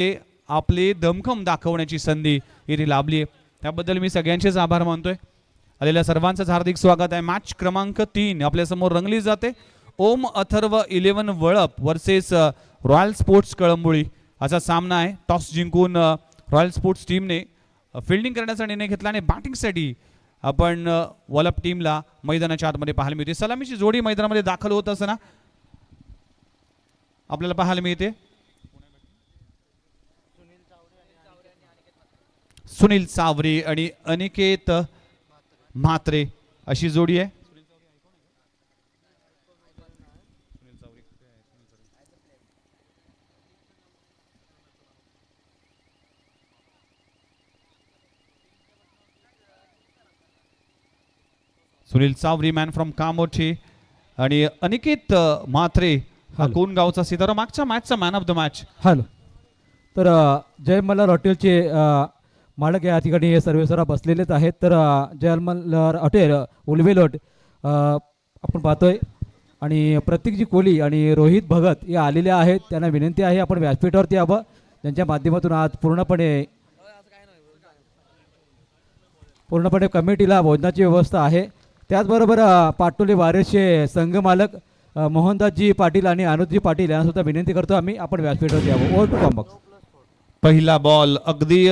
ते आपले दमखम दाखवण्याची संधी इथे लाभली आहे, त्याबद्दल मी सगळ्यांचेच आभार मानतोय. आलेल्या सर्वांचं हार्दिक स्वागत आहे. मॅच क्रमांक 3 आपल्या समोर रंगली जाते. ओम अथर्व 11 वळप वर्सेस रॉयल स्पोर्ट्स कळंबोळी असा सामना आहे. टॉस जिंकून रॉयल स्पोर्ट्स टीमने फिल्डिंग करण्याचा निर्णय घेतला आणि बॅटिंगसाठी आपण वळप टीमला मैदानाच्या आतमध्ये पाहायला मिळते. सलामीची जोडी मैदानामध्ये दाखल होत असताना आपल्याला पाहायला मिळते. सुनील चावरे आणि अनिकेत म्हात्रे अशी जोडी आहे. सुनील चावरी मॅन फ्रॉम कामोठी आणि अनिकेत म्हात्रे हा कोण गावचा सितारा मागच्या मॅचचा man of the match. Hello, तर जय मल्हार हॉटेलचे मालक या ठिकाणी सर्वेसरा बसलेलेच आहेत. तर जय मल्हार हॉटेल उलवेलोट आपण पाहतोय आणि प्रतीकजी कोहली आणि रोहित भगत हे आलेले आहेत. त्यांना विनंती आहे आपण व्यासपीठावरती यावं, त्यांच्या माध्यमातून आज पूर्णपणे कमिटीला भोजनाची व्यवस्था आहे. त्याचबरोबर पाटोले वारेसचे संघ मालक मोहनदासजी पाटील आणि अनुजजी पाटील यांना सुद्धा विनंती करतो आम्ही आपण व्यासपीठावर यावं. Over to combox. पहिला बॉल अगदी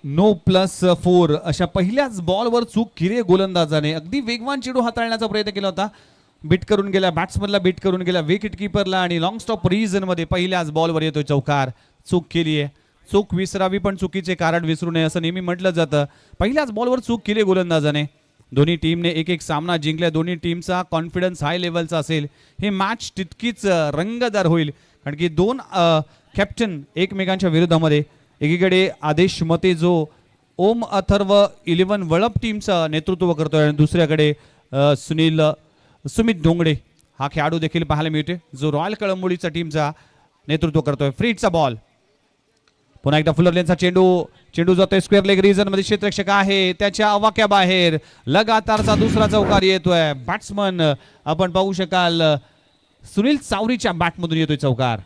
नो प्लस 4 अशा पहिल्याच बॉलवर चूक केली गोलंदाजाने. अगदी वेगवान चेंडू हाताळण्याचा प्रयत्न केला होता, बीट करून गेला, बॅट्समनला बीट करून गेला, विकेट किपरला आणि लॉंग स्टॉप रिजन मध्ये पहिल्याच बॉलवर येतोय चौकार. चूक केली आहे, चूक विसरावी पण चुकीचे कारण विसरू नये असं नेहमी म्हटलं जातं. पहिल्याच बॉलवर चूक केली गोलंदाजाने. दोन्ही टीमने एक एक सामना जिंकला. दोन्ही टीमचा कॉन्फिडन्स हाय लेवलचा असेल. हे मॅच तितकीच रंगतदार होईल कारण की दोन कॅप्टन एकमेकांच्या विरोधामध्ये, एकीकडे आदेश मते जो ओम अथर्व 11 वळप टीमचं नेतृत्व करतोय आणि दुसऱ्याकडे सुमित डोंगडे हा खेळाडू देखील पाहायला मिळतोय जो रॉयल कळंबोळीचा टीमचा नेतृत्व करतोय. फ्रीटचा बॉल, पुन्हा एकदा फुलरलेनचा चेंडू जातोय स्क्वेअर लेग रिजन मध्ये. क्षेत्ररक्षक आहे त्याच्या आवाक्याबाहेर. लगातारचा दुसरा चौकार येतोय. बॅट्समन आपण पाहू शकाल सुनील चावरीच्या बॅटमधून येतोय चौकार.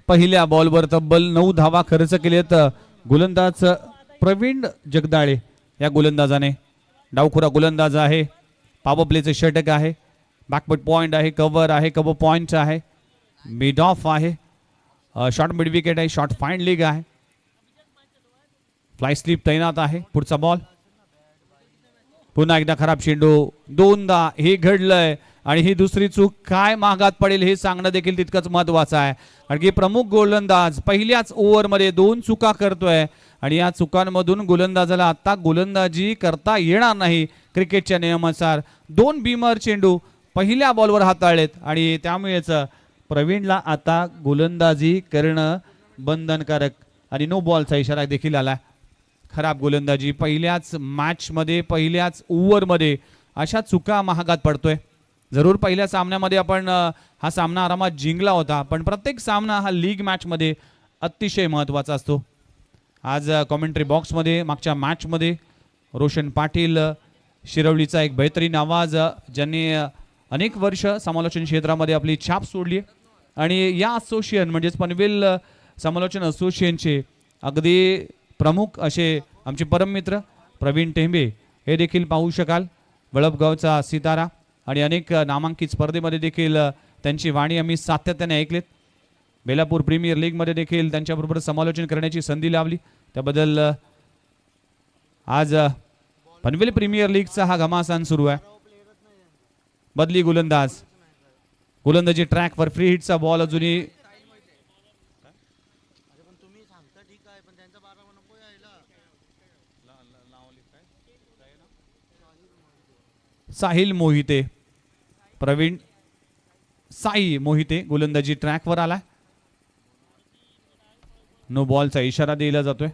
पहिल्या बॉलवर तब्बल 9 धावा खर्च केलेत गोलंदाज प्रवीण जगदाळे या गोलंदाजाने. डावखुरा गोलंदाज आहे, पॉवर प्लेचे षटक आहे, बॅकवर्ड पॉइंट आहे, कव्हर आहे, कव्हर पॉइंट आहे, मिड ऑफ आहे, शॉर्ट मिड विकेट आहे, शॉर्ट फाईन लीग आहे, फ्लाय स्लिप तैनात आहे. पुढचा बॉल, पुन्हा एकदा खराब चेंडू, दोनदा हे घडलंय आणि ही दुसरी चूक काय महागात पडेल हे सांगणं देखील तितकंच महत्वाचं आहे कारण की प्रमुख गोलंदाज पहिल्याच ओव्हरमध्ये 2 चुका करतोय आणि या चुकांमधून गोलंदाजाला आता गोलंदाजी करता येणार नाही क्रिकेटच्या नियमानुसार. 2 बीमर चेंडू पहिल्या बॉलवर हाताळलेत आणि त्यामुळेच प्रवीणला आता गोलंदाजी करणं बंधनकारक आणि नो बॉलचा इशारा देखील आला. खराब गोलंदाजी पहिल्याच मॅचमध्ये, पहिल्याच ओव्हरमध्ये अशा चुका महागात पडतोय. जरूर पहिल्या सामन्यामध्ये आपण हा सामना आरामात जिंकला होता, पण प्रत्येक सामना हा लीग मॅचमध्ये अतिशय महत्त्वाचा असतो. आज कॉमेंट्री बॉक्समध्ये मागच्या मॅचमध्ये रोशन पाटील, शिरवलीचा एक बेहतरीन आवाज, ज्यांनी अनेक वर्ष समालोचन क्षेत्रामध्ये आपली छाप सोडली आणि या असोसिएशन म्हणजेच पनवेल समालोचन असोसिएशनचे अगदी प्रमुख असे आमचे परममित्र प्रवीण टेंबे हे देखील पाहू शकाल. वळपगावचा सितारा आणि अनेक नामांकित स्पर्धेमध्ये देखील त्यांची वाणी आम्ही सातत्याने ऐकलेत. बेलापूर प्रीमियर लीगमध्ये देखील त्यांच्याबरोबर समालोचन करण्याची संधी लाभली. त्याबद्दल आज पनवेल प्रीमियर लीगचा हा घमासान सुरू आहे. बदली गोलंदाजी ट्रॅकवर, फ्री हिटचा बॉल अजूनही साहिल मोहिते, प्रवीण साई मोहिते गोलंदाजी ट्रॅकवर आला. नो बॉलचा इशारा दिला जातोय.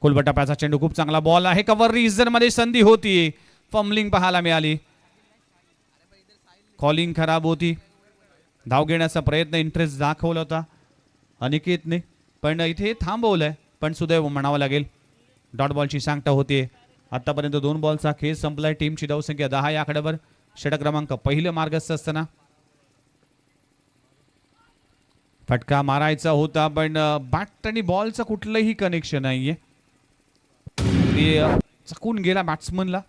कोलबटाप्याचा चेंडू, खूप चांगला बॉल आहे, कव्हर रिजन मध्ये संधी होती, फंबलिंग पाहायला मिळाली. कॉलिंग खराब होती, धाव घेण्याचा प्रयत्न इंटरेस्ट दाखवला होता अनिकेतने, पण इथे थांबवलंय, पण सुदैव म्हणावं लागेल. डॉट बॉलची सांगता होते. आतापर्यंत 2 बॉलचा खेळ संपलाय. टीमची धावसंख्या 10 या आकड्यावर. षटक क्रमांक पहिलं मार्गस्थ असताना फटका मारायचा होता, पण बॅट आणि बॉलचं कुठलंही कनेक्शन नाहीये. ते चकून गेला बॅट्समनला.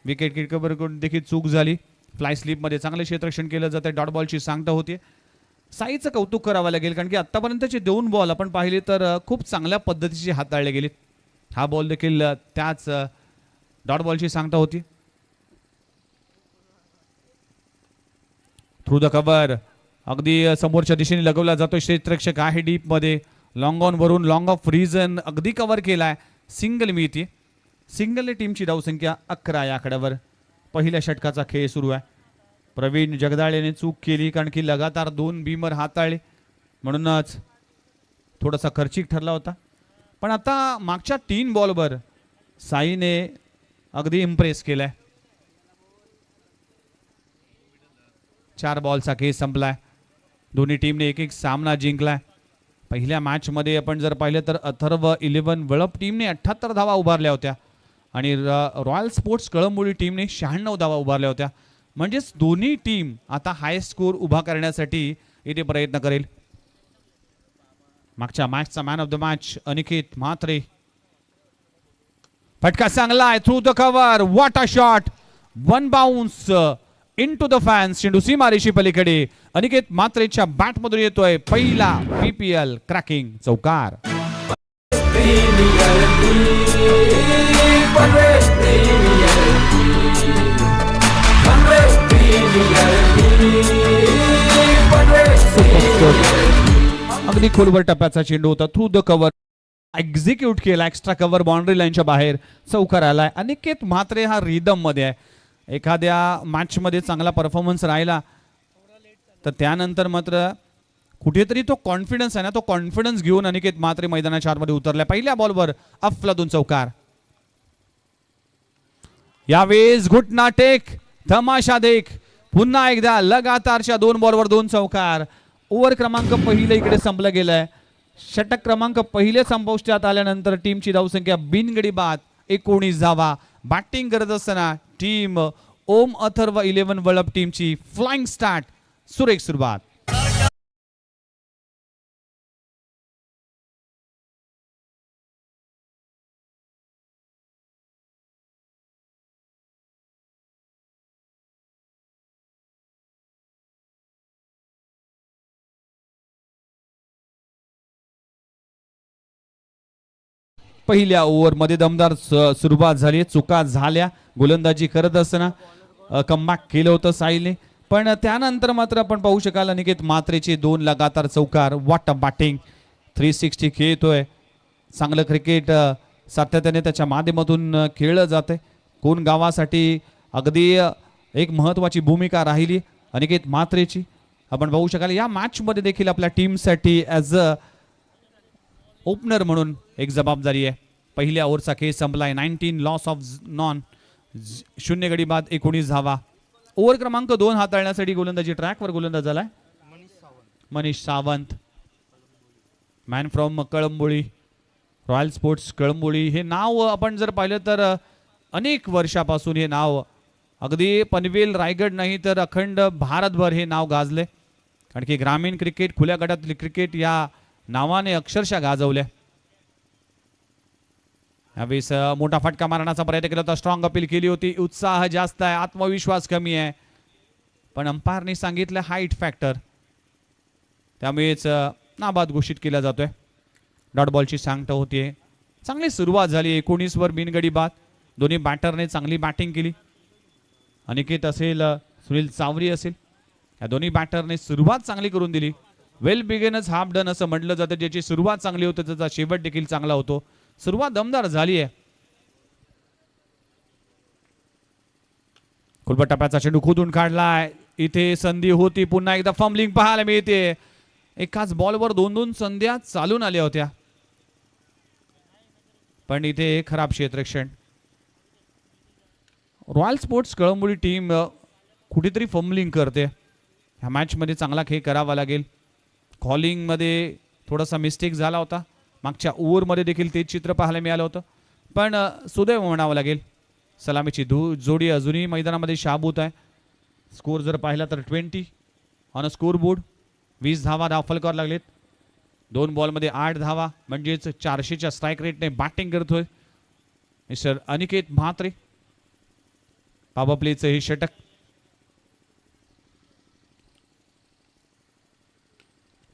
विकेट किडकवर देखील चूक झाली. फ्लाय स्लिपमध्ये चांगलं क्षेत्ररक्षण केलं जातं. डॉट बॉलची सांगता होते. साईचं कौतुक करावं लागेल, कारण की आतापर्यंतचे 2 बॉल आपण पाहिले तर खूप चांगल्या पद्धतीचे हाताळले गेले. हा बॉल देखील त्याच डॉट बॉलची सांगता होती. थ्रू द कव्हर अगदी समोरच्या दिशेने लगवला जातो. क्षेत्ररक्षक आहे डीप मध्ये. लॉंग ऑन वरून लॉंग ऑफ रिजन अगदी कव्हर केलाय. सिंगल मिळते. सिंगल टीमची धावसंख्या 11 या आकड्यावर. पहिल्या षटकाचा खेळ सुरू आहे. प्रवीण जगदाळेने चूक केली, कारण की लगातार 2 बीमर हाताळले, म्हणूनच थोडासा खर्चिक ठरला होता. पण आता मागच्या 3 बॉलवर साईने अगदी इम्प्रेस केलाय. 4 बॉलचा खेळ संपलाय. दोन्ही टीमने एक सामना जिंकलाय. पहिल्या मॅच मध्ये आपण जर पाहिलं तर अथर्व 11 वळप टीमने 78 धावा उभारल्या होत्या आणि रॉयल स्पोर्ट्स कळंबोली टीमने 96 धावा उभारल्या होत्या. म्हणजेच दोन्ही टीम आता हाय स्कोर उभा करण्यासाठी इथे प्रयत्न करेल. मागच्या मॅचचा man of the match Aniket Mhatre. फटका चांगला आहे. Through the cover. What a shot. 1 bounce into the fans. चेंडू सीमारेषे पलीकडे. अनिकेत म्हात्रेच्या बॅट मधून येतोय पहिला PPL क्रॅकिंग चौकार. अगदी खोलवर टप्प्याचा चेंडू होता. थ्रू द कव्हर एक्झिक्यूट केला. एक्स्ट्रा कव्हर बाउंड्री लाईनच्या बाहेर चौकार आलाय. अनिकेत म्हात्रे हा रिदम मध्ये आहे. एखाद्या मॅच मध्ये चांगला परफॉर्मन्स राहिला तर त्यानंतर मात्र कुठेतरी तो कॉन्फिडन्स आहे ना, तो कॉन्फिडन्स घेऊन अनिकेत म्हात्रे मैदानाच्या आतमध्ये उतरला. पहिल्या बॉलवर अफलातून चौकार. यावेळेस घुटना टेक तमाशा देख. पुन्हा एकदा लगातारच्या 2 बॉलवर 2 चौकार. ओव्हर क्रमांक पहिलं इकडे संपलं गेलंय. षटक क्रमांक पहिले संपुष्टात आल्यानंतर टीमची धावसंख्या बिनगडी बाद 19 धावा. बॅटिंग करत असताना टीम ओम अथर्व 11 वळप टीमची फ्लाइंग स्टार्ट. सुरेख सुरुवात. पहिल्या ओव्हरमध्ये दमदार सुरुवात झाली. चुका झाल्या गोलंदाजी करत असताना. कमबॅक केलं होतं साईने, पण त्यानंतर मात्र आपण पाहू शकाल अनिकेत म्हात्रेचे 2 लगातार चौकार. What a batting. 360 खेळतोय. चांगलं क्रिकेट सातत्याने त्याच्या माध्यमातून खेळलं जाते. कोण गावासाठी अगदी एक महत्त्वाची भूमिका राहिली अनिकेत म्हात्रेची. आपण पाहू शकाल या मॅच मध्ये देखील आपल्या टीमसाठी ॲज अ ओपनर म्हणून एक जबाबदारी आहे. पहिल्या ओव्हरचा खेळ संपलाय. 19 लॉस ऑफ नॉन. 0 गडी बाद 19 धावा. ओव्हर क्रमांक 2 हाताळण्यासाठी गोलंदाजी ट्रॅकवर गोलंदाज झालाय Manish Sawant. Man from Kalamboli. Royal sports Kalamboli हे नाव आपण जर पाहिलं तर अनेक वर्षापासून हे नाव अगदी पनवेल रायगड नाही तर अखंड भारतभर हे नाव गाजले. कारण की ग्रामीण क्रिकेट, खुल्या गटातील क्रिकेट या नावाने अक्षरशः गाजवल्या. यावेळेस मोठा फटका मारण्याचा प्रयत्न केला होता. स्ट्रॉंग अपील केली होती. उत्साह जास्त आहे, आत्मविश्वास कमी आहे, पण अंपायरने सांगितलं हाईट फॅक्टर, त्यामुळेच नाबाद घोषित केला जातोय. डॉट बॉलची सांगता होतीये. चांगली सुरुवात झाली. 19 वर बिनगडी बाद. दोन्ही बॅटरने चांगली बॅटिंग केली. अनिकेत असेल, सुनील चावरी असेल, या दोन्ही बॅटरने सुरुवात चांगली करून दिली. वेल बिगिनर्स हाफ डन असं म्हटलं जातं. ज्याची सुरुवात चांगली होते त्याचा शेवट देखील चांगला होतो. सुरुवात दमदार झाली आहे. खुलबट टप्प्याचा चेंडू खोदून काढलाय. इथे संधी होती. पुन्हा एकदा फंबलिंग पाहायला मिळते. एकाच बॉलवर 2-2 संध्या चालून आल्या होत्या, पण इथे खराब क्षेत्ररक्षण. रॉयल स्पोर्ट्स कळंबोळी टीम कुठेतरी फंबलिंग करते. ह्या मॅच मध्ये चांगला खेळ करावा लागेल. कॉलिंग मध्ये थोडासा मिस्टेक झाला होता. मागच्या ओव्हरमध्ये देखील तेच चित्र पाहायला मिळालं होतं. पण सुदैव म्हणावं लागेल, सलामीची जोडी अजूनही मैदानामध्ये शाबूत आहे. स्कोर जर पाहिला तर 20 ऑन अ स्कोर बोर्ड. 20 धावा धावफलकावर लागलेत. 2 बॉलमध्ये 8 धावा, म्हणजेच 400च्या स्ट्राईक रेटने बॅटिंग करतोय मिस्टर अनिकेत म्हात्रे. पॉवर प्लेचं हे षटक.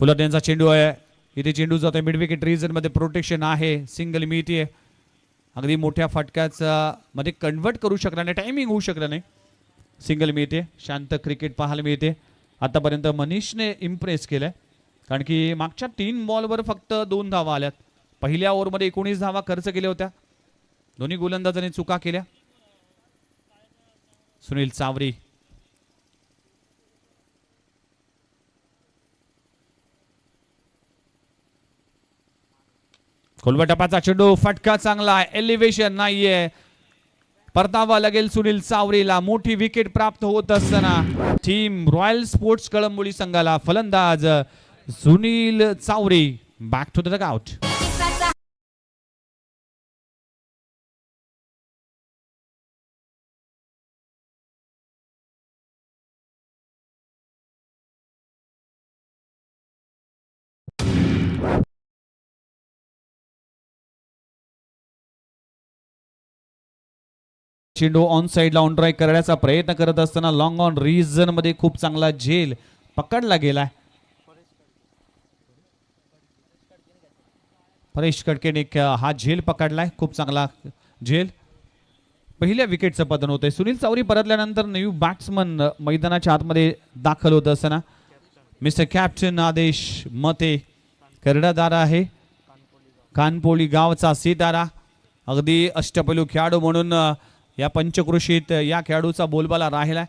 पुलत यांचा चेंडू आहे. इथे चेंडू जातोय मिड विकेट रीजन मध्ये. प्रोटेक्शन आहे. सिंगल मिळतीये. अगदी मोठ्या फटक्याचा मध्ये कन्वर्ट करू शकला नाही. टायमिंग होऊ शकलं नाही. सिंगल मिळते. शांत क्रिकेट पाहायला मिळते. आतापर्यंत मनीषने इम्प्रेस केलंय, कारण की मागच्या 3 बॉलवर फक्त 2 धावा आल्यात. पहिल्या ओव्हरमध्ये 19 धावा खर्च केल्या होत्या. दोन्ही गोलंदाजांनी चुका केल्या. सुनील चावरी खोलवा टपाचा चेंडू. फटका चांगला आहे. एलिव्हेशन नाहीये. परतावा लागेल सुनील चावरीला. मोठी विकेट प्राप्त होत असताना टीम रॉयल स्पोर्ट्स कळंबोली संघाला फलंदाज Sunil Chavari. Back to the dugout. चेंडू ऑन साइडला ऑन ड्राईव्ह करण्याचा प्रयत्न करत असताना लॉंग ऑन रीजन मध्ये खूप चांगला झेल पकडला गेलाय. परेश कडकेने हा झेल पकडलाय. खूप चांगला झेल. पहिल्या विकेटचं पतन होतंय. सुनील चावरी परतल्यानंतर न्यू बॅट्समन मैदानाच्या आतमध्ये दाखल होत असताना मिस्टर कॅप्टन आदेश मते कर्णधार आहे. कानपोली गावचा सितारा. अगदी अष्टपैलू खेळाडू म्हणून या पंचकृषीत या खेळाडूचा बोलबाला राहिलाय.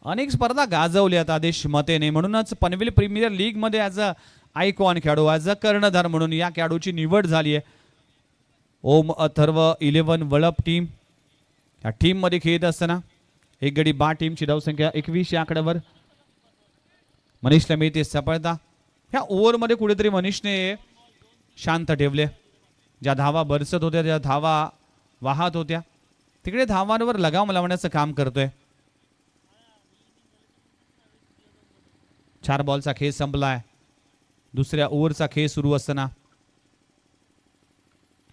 अनेक स्पर्धा गाजवल्यात आदेश मतेने. म्हणूनच पनवेल प्रीमियर लीग मध्ये ॲज अ आयकॉन खेळाडू, ॲज अ कर्णधार म्हणून या खेळाडूची निवड झाली आहे. ओम अथर्व 11 वळप टीम या टीम मध्ये खेळत असताना एक गडी बा टीमची धावसंख्या 21 या आकड्यावर. मनीषला मिळते सफलता. ह्या ओव्हरमध्ये कुठेतरी मनीषने शांत ठेवले. ज्या धावा बरसत होत्या, ज्या धावा वाहत होत्या, तिकडे धावांवर लगाम लावण्याचं काम करतोय. 4 बॉलचा खेळ संपलाय. दुसऱ्या ओव्हरचा खेळ सुरू असताना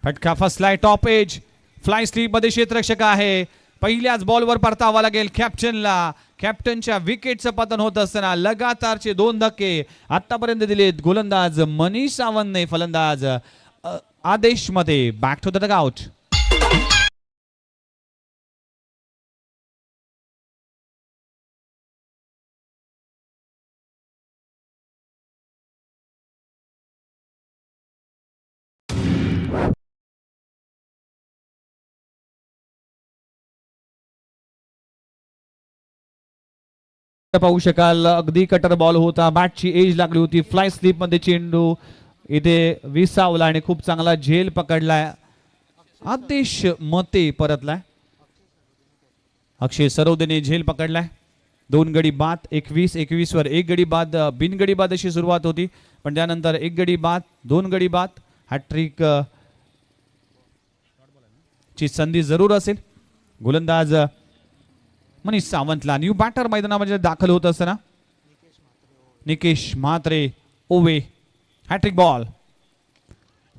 फटका फसलाय. टॉप एज फ्लाय स्लीप मध्ये क्षेत्ररक्षक आहे. पहिल्याच बॉलवर परतावा लागेल कॅप्टनला. कॅप्टनच्या विकेटचं पतन होत असताना लगातारचे 2 धक्के आतापर्यंत दिलेत गोलंदाज मनीष सावंतने. फलंदाज आदेश मध्ये. Back to the dugout. पाहू शकाल अगदी कटर बॉल होता. बॅटची एज लागली होती. फ्लाय स्लीप मध्ये चेंडू इथे विसावला आणि खूप चांगला झेल पकडलाय. आदेश मते परतलाय. अक्षय सरोदेने झेल पकडलाय. 2 गडी बाद. 21 वर 1 गडी बाद. बिनगडी बाद अशी सुरुवात होती, पण त्यानंतर 1 गडी बाद, 2 गडी बाद. हॅट्रिक ची संधी जरूर असेल. गोलंदाज मनीष सावंतला. न्यू बॅटर मैदानामध्ये दाखल होत असताना निकेश म्हात्रे ओवे. Hat trick ball.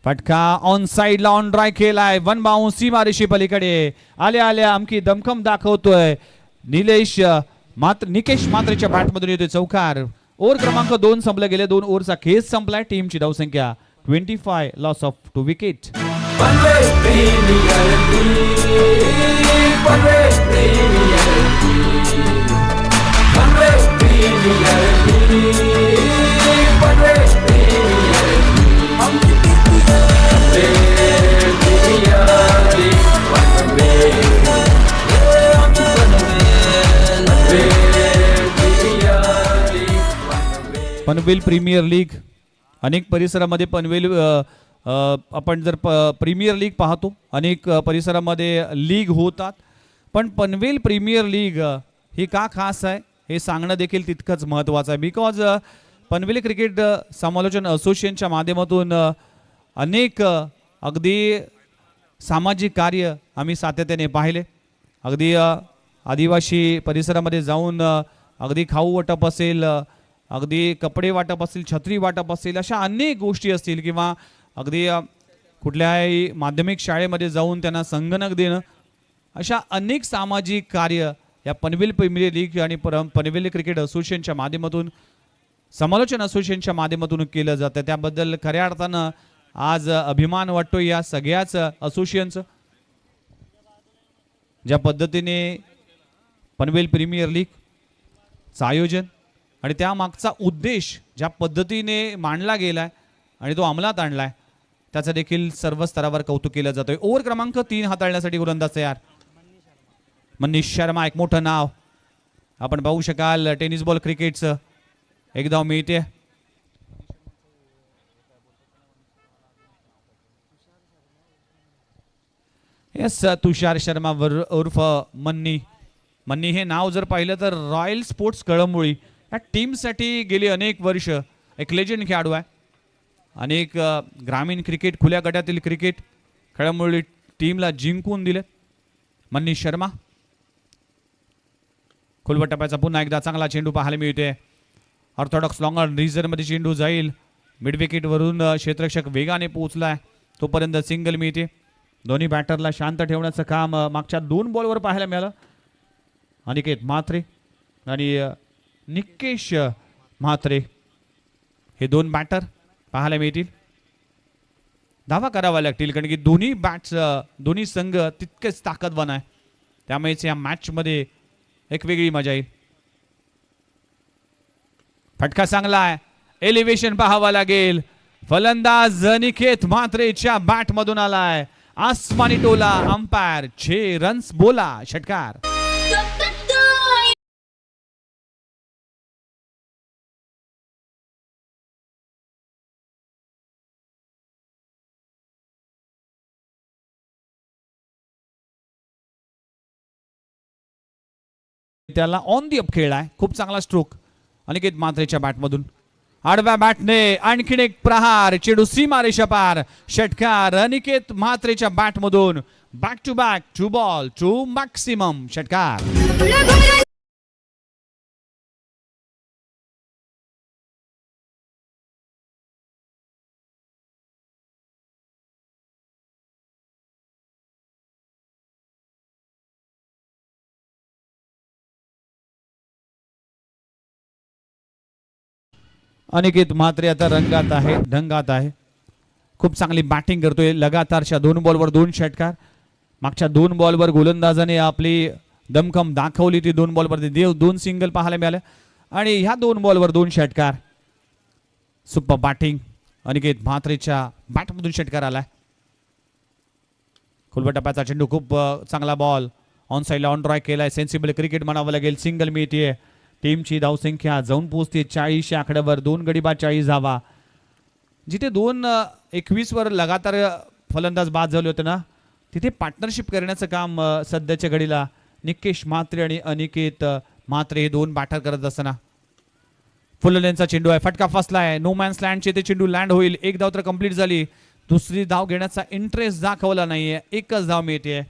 फटका ऑन साइडला ऑन ड्राय केलाय. 1 बाउन्स सीमारेषे पलीकडे. आल्या आल्या अमकी दमखम दाखवतोय निकेश म्हात्रेच्या बॅटमधून येतोय चौकार. ओव्हर क्रमांक 2 संपले गेले. 2 ओव्हरचा खेळ संपलाय. टीमची धावसंख्या 25. Loss of 2 wicket. Panvel premier league. अनेक परिसरामध्ये पनवेल आपण जर प्रीमियर लीग पाहतो, अनेक परिसरामध्ये लीग होतात, पण पनवेल प्रीमियर लीग ही का खास आहे हे सांगणं देखील तितकंच महत्त्वाचं आहे. बिकॉज पनवेल क्रिकेट समालोचन असोसिएशनच्या माध्यमातून अनेक अगदी सामाजिक कार्य आम्ही सातत्याने पाहिले. अगदी आदिवासी परिसरामध्ये जाऊन अगदी खाऊ वाटप असेल, अगदी कपडे वाटप असेल, छत्री वाटप असेल, अशा अनेक गोष्टी असतील किंवा अगदी कुठल्याही माध्यमिक शाळेमध्ये जाऊन त्यांना संगणक देणं, अशा अनेक सामाजिक कार्य या पनवेल प्रीमियर लीग आणि पनवेल क्रिकेट असोसिएशनच्या माध्यमातून समालोचन असोसिएशनच्या माध्यमातून केलं जातं. त्याबद्दल खऱ्या अर्थानं आज अभिमान वाटतो या सगळ्याच असोसिएशनचं. ज्या पद्धतीने पनवेल प्रीमियर लीगचं आयोजन आणि त्यामागचा उद्देश ज्या पद्धतीने मांडला गेलाय आणि तो अंमलात आणलाय त्याचं देखील सर्व स्तरावर कौतुक केलं जातोय. ओव्हर क्रमांक 3 हाताळण्यासाठी गोलंदाज तयार. मनीष शर्मा एक मोठं नाव आपण पाहू शकाल. टेनिस बॉल क्रिकेटचं एक धाव मिळते. येस, तुषार शर्मा उर्फ मन्नी हे नाव जर पाहिलं तर रॉयल स्पोर्ट्स कळंबोळी या टीमसाठी गेली अनेक वर्ष एक लेजंड खेळाडू आहे. अनेक ग्रामीण क्रिकेट खुल्या गटातील क्रिकेट कळंबोळी टीमला जिंकून दिले. मनीष शर्मा खोलवट टप्प्याचा पुन्हा एकदा चांगला चेंडू पाहायला मिळते. ऑर्थोडॉक्स लॉंगर रिझनमध्ये चेंडू जाईल. मिड विकेटवरून क्षेत्ररक्षक वेगाने पोहोचलाय, तोपर्यंत सिंगल मिळते. दोन्ही बॅटरला शांत ठेवण्याचं काम मागच्या 2 बॉलवर पाहायला मिळालं. अनिकेत म्हात्रे आणि निकेश म्हात्रे हे 2 बॅटर पाहायला मिळतील. धावा करावा लागतील कारण की दोन्ही संघ तितकेच ताकदवान आहे. त्यामुळेच या मॅचमध्ये एक वेगळी मजा येईल. फटका चांगला आहे. एलिव्हेशन पाहावा लागेल. फलंदाज अनिकेत म्हात्रेच्या बॅट मधून आलाय. आसमानी टोला. अंपायर 6 रन्स बोला. षटकार. त्याला ऑन दी अप खेळलाय. खूप चांगला स्ट्रोक अनिकेत म्हात्रेच्या बॅटमधून. आडव्या बॅटने आणखीन एक प्रहार. चेंडू सीमारेषा पार. षटकार अनिकेत म्हात्रेच्या बॅटमधून. Back to back 2 ball 2 maximum. षटकार. अनिकेत म्हात्रे आता ढंगात आहे. खूप चांगली बॅटिंग करतोय. लगातारच्या 2 बॉलवर 2 षटकार. मागच्या 2 बॉलवर गोलंदाजाने आपली दमखम दाखवली. ती 2 बॉलवर 2 सिंगल पाहायला मिळाल्या आणि ह्या 2 बॉलवर 2 षटकार. सुपर बॅटिंग अनिकेत म्हात्रेच्या बॅटमधून षटकार आलाय. खोलवट टप्प्याचा चेंडू खूप चांगला बॉल ऑन साईडला ऑन ड्राय केलाय. सेन्सिबल क्रिकेट म्हणावं लागेल. सिंगल मिळते. टीमची धावसंख्या जाऊन पोहोचते 40 या आकड्यावर. 2 गडी बाद 40 धावा. जिथे 2-21 वर लगातार फलंदाज बाद झाले होते ना, तिथे पार्टनरशिप करण्याचं काम सध्याच्या घडीला निकेश म्हात्रे आणि अनिकेत म्हात्रे हे 2 बॅटर करत असताना. फुल लेनचा चेंडू आहे. फटका फसलाय. नो मॅन्स लँडचे ते चेंडू लँड होईल. 1 धाव तर कंप्लीट झाली. दुसरी धाव घेण्याचा इंटरेस्ट दाखवला नाहीये. 1च धाव मिळते.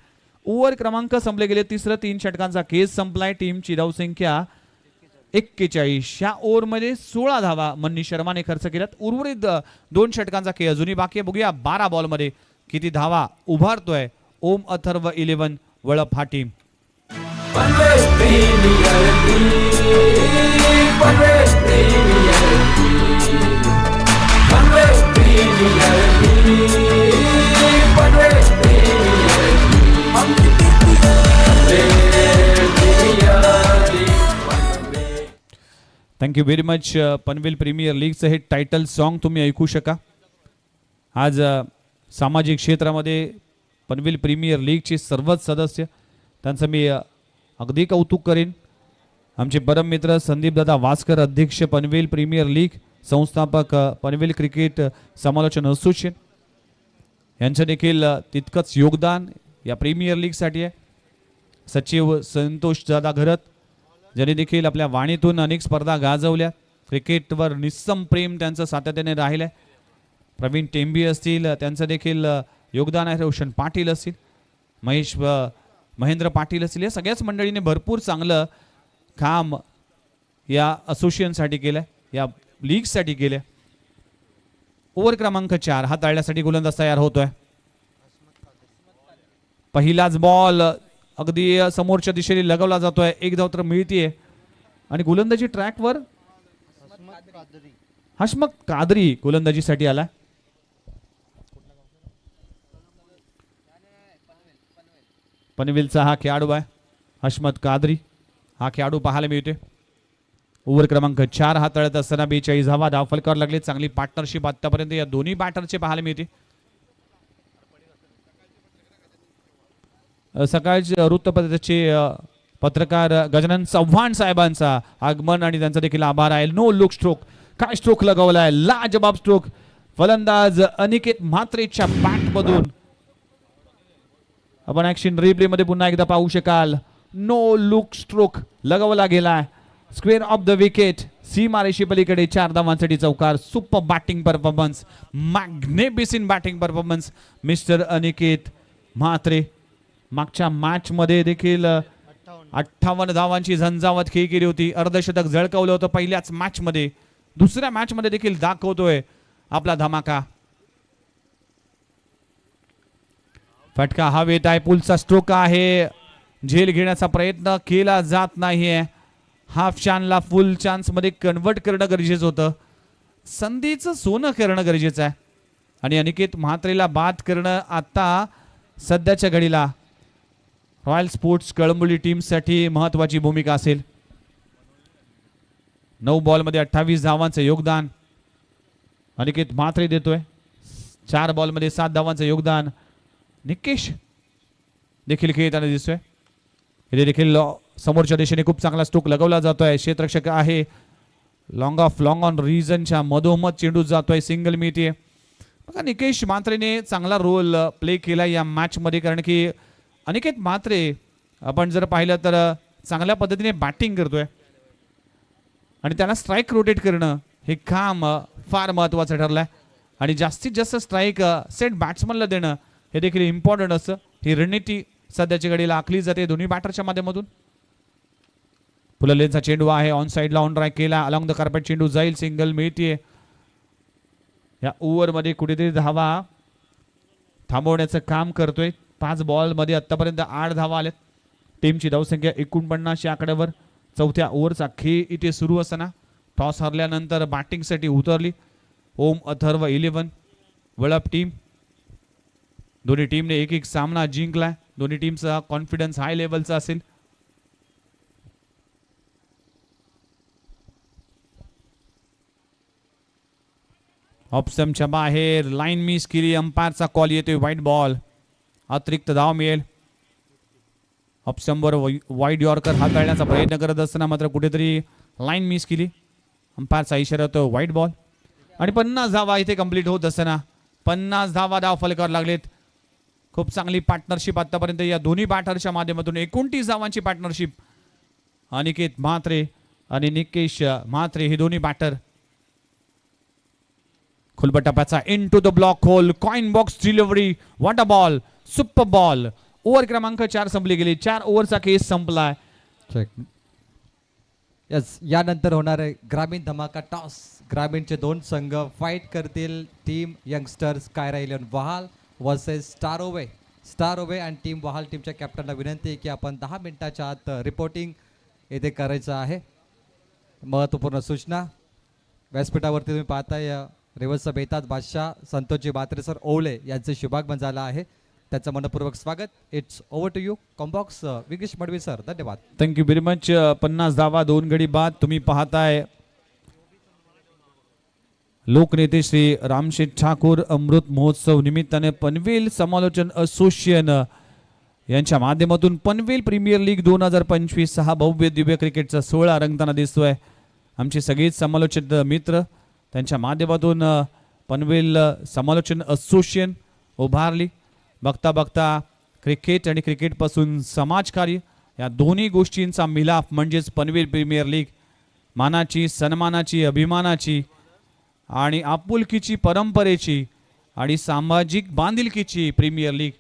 ओव्हर क्रमांक संपले गेले. 3 षटकांचा केस संपलाय. टीमची धावसंख्या 41. या ओव्हरमध्ये 16 धावा मनीष शर्माने खर्च केल्यात. उर्वरित 2 षटकांचा खेळ अजूनही बाकी आहे. बघूया 12 बॉलमध्ये किती धावा उभारतोय ओम अथर्व 11 वळप हा team. Thank you very much. Panvel premier लीगचं हे टायटल सॉन्ग तुम्ही ऐकू शका. आज सामाजिक क्षेत्रामध्ये पनवेल प्रीमियर लीगचे सर्वच सदस्य त्यांचं मी अगदी कौतुक करेन. आमचे परम मित्र संदीपदादा वास्कर, अध्यक्ष पनवेल प्रीमियर लीग, संस्थापक पनवेल क्रिकेट समालोचन असोसिएशन, यांचं देखील तितकंच योगदान या प्रीमियर लीगसाठी आहे. सचिव संतोष दादा घरत ज्यांनी देखील आपल्या वाणीतून अनेक स्पर्धा गाजवल्या. क्रिकेटवर निस्सम प्रेम त्यांचं सातत्याने राहिलं आहे. प्रवीण टेंबी असतील, त्यांचं देखील योगदान आहे. रोशन पाटील असतील, महेंद्र पाटील असतील, या सगळ्याच मंडळीने भरपूर चांगलं काम या असोसिएशनसाठी केलं, या लीगसाठी केलं. ओव्हर क्रमांक 4 हाताळण्यासाठी गोलंदाज तयार होतोय. पहिलाच बॉल अगदी समोरच्या दिशेने लगवला जातोय. एक धाव तर मिळतीये आणि गोलंदाजी ट्रॅकवर हशमत कादरी गोलंदाजीसाठी आला. पनवेलचा हा खेळाडू आहे हशमत कादरी. हा खेळाडू पाहायला मिळतोय. ओव्हर क्रमांक 4 हाताळत असताना 42 धावा धाव फलकावर लागले. चांगली पार्टनरशिप आतापर्यंत या दोन्ही बॅटरचे पाहायला मिळते. सकाळच्या वृत्तपत्राचे पत्रकार गजानन चव्हाण साहेबांचा आगमन आणि त्यांचा देखील आभार आहे. नो लुक स्ट्रोक, काय स्ट्रोक लगावलाय, लाजबाब स्ट्रोक. फलंदाज अनिकेत म्हात्रेच्या बॅट मधून आपण ऍक्शन रिप्ले मध्ये पुन्हा एकदा पाहू शकाल. नो लुक स्ट्रोक लगावला गेलाय. स्क्वेअर ऑफ द विकेट, सीमारेषी पलीकडे 4 धावांसाठी चौकार. Super batting performance, magnificent batting performance mister Aniket Mhatre. मागच्या मॅच मध्ये देखील 58 धावांची झंझावत खेळी केली होती. अर्धशतक झळकवलं होतं पहिल्याच मॅच मध्ये. दुसऱ्या मॅच मध्ये देखील दाखवतोय आपला धमाका. फटका हवेत आहे, पुलचा स्ट्रोक आहे. झेल घेण्याचा प्रयत्न केला जात नाहीये. हाफ चान्सला फुल चान्स मध्ये कन्वर्ट करणं गरजेचं होतं. संधीचं सोनं करणं गरजेचं आहे आणि अनिकेत म्हात्रेला बाद करणं आता सध्याच्या घडीला रॉयल स्पोर्ट्स कळंबोली टीमसाठी महत्वाची भूमिका असेल. 9 बॉलमध्ये 28 धावांचं योगदान अनिकेत म्हात्रे देतोय. 4 बॉलमध्ये 7 धावांचं योगदान निकेश देखील खेळताना दिसतोय. इथे देखील समोरच्या दिशेने खूप चांगला स्ट्रोक लगवला जातोय. क्षेत्ररक्षक आहे. लॉंग ऑन रिजनच्या मधोमध चेंडू जातोय, सिंगल मिळते. बघा निकेश म्हात्रेने चांगला रोल प्ले केला या मॅच मध्ये, कारण की अनिकेत म्हात्रे आपण जर पाहिलं तर चांगल्या पद्धतीने बॅटिंग करतोय आणि त्याला स्ट्राईक रोटेट करणं हे काम फार महत्वाचं ठरलंय आणि जास्तीत जास्त स्ट्राईक सेट बॅट्समनला देणं हे देखील इम्पॉर्टंट असतं. ही रणनीती सध्याच्या घडीला आखली जाते दोन्ही बॅटरच्या माध्यमातून. पुललेनचा चेंडू आहे, ऑन साइडला ऑन ड्राईव्ह केला, अलॉंग द कार्पेट चेंडू जाईल, सिंगल मिळतीये. या ओव्हर मध्ये कुठेतरी धावा थांबवण्याचं काम करतोय. 5 बॉलमध्ये आतापर्यंत 8 धावा आल्यात. टीमची धावसंख्या 49 या आकड्यावर. चौथ्या ओव्हरचा खेळ इथे सुरू असताना टॉस हरल्यानंतर बॅटिंगसाठी उतरली ओम अथर्व 11 वळप टीम. दोन्ही टीमने एक सामना जिंकलाय. दोन्ही टीमचा कॉन्फिडन्स हाय लेवलचा असेल. ऑप्शनच्या बाहेर लाईन मिस केली. अंपायरचा कॉल येतोय वाईट बॉल. अतिरिक्त धाव मिळेल. ऑप्शनवर वाईड यॉर्कर हाताळण्याचा प्रयत्न करत असताना मात्र कुठेतरी लाईन मिस केली. अंपायरचा इशारा होतो वाईट बॉल. आणि 50 धावा इथे कंप्लीट होत असताना 50 धावा धाव फलकावर लागलेत. खूप चांगली पार्टनरशिप आतापर्यंत या दोन्ही बॅटरच्या माध्यमातून. 29 धावांची पार्टनरशिप अनिकेत म्हात्रे आणि निकेश म्हात्रे हे दोन्ही बॅटर. खुलबटप्प्याचा into the block hole, coin box delivery, what a ball, super ball. Over क्रमांक 4 संपली गेली. 4 ओव्हरचा केस संपलाय. यस, यानंतर होणार आहे ग्रामीण धमाका टॉस. ग्रामीणचे 2 संघ फाईट करतील. Team youngsters Kaira 11 Wahal versus star Owe आणि टीम वहाल टीमच्या कॅप्टनला विनंती आहे की आपण 10 मिनिटाच्या आत रिपोर्टिंग येथे करायचं आहे. महत्त्वपूर्ण सूचना. व्यासपीठावरती तुम्ही पाहताय रेवसचा बेताज बादशाह संतोषजी बात्रे सर ओवले यांचे शुभागमन झालं आहे. त्याचं मनपूर्वक स्वागत. It's over to you combox Vignesh Madvi sir. धन्यवाद. Thank you very much. 50 धावा 2 गडी बाद. तुम्ही पाहताय लोकनेते श्री रामशेठ ठाकूर अमृत महोत्सव निमित्ताने पनवेल समालोचन असोसिएशन यांच्या माध्यमातून पनवेल प्रीमियर लीग 2025 हा भव्य दिव्य क्रिकेटचा सोहळा रंगताना दिसतोय. आमचे सगळेच समालोचक मित्र त्यांच्या माध्यमातून पनवेल समालोचन असोसिएशन उभारली. बघता बघता क्रिकेट आणि क्रिकेटपासून समाजकार्य या दोन्ही गोष्टींचा मिलाफ म्हणजेच पनवेल प्रीमियर लीग. मानाची, सन्मानाची, अभिमानाची आणि आपुलकीची, परंपरेची आणि सामाजिक बांधिलकीची प्रीमियर लीग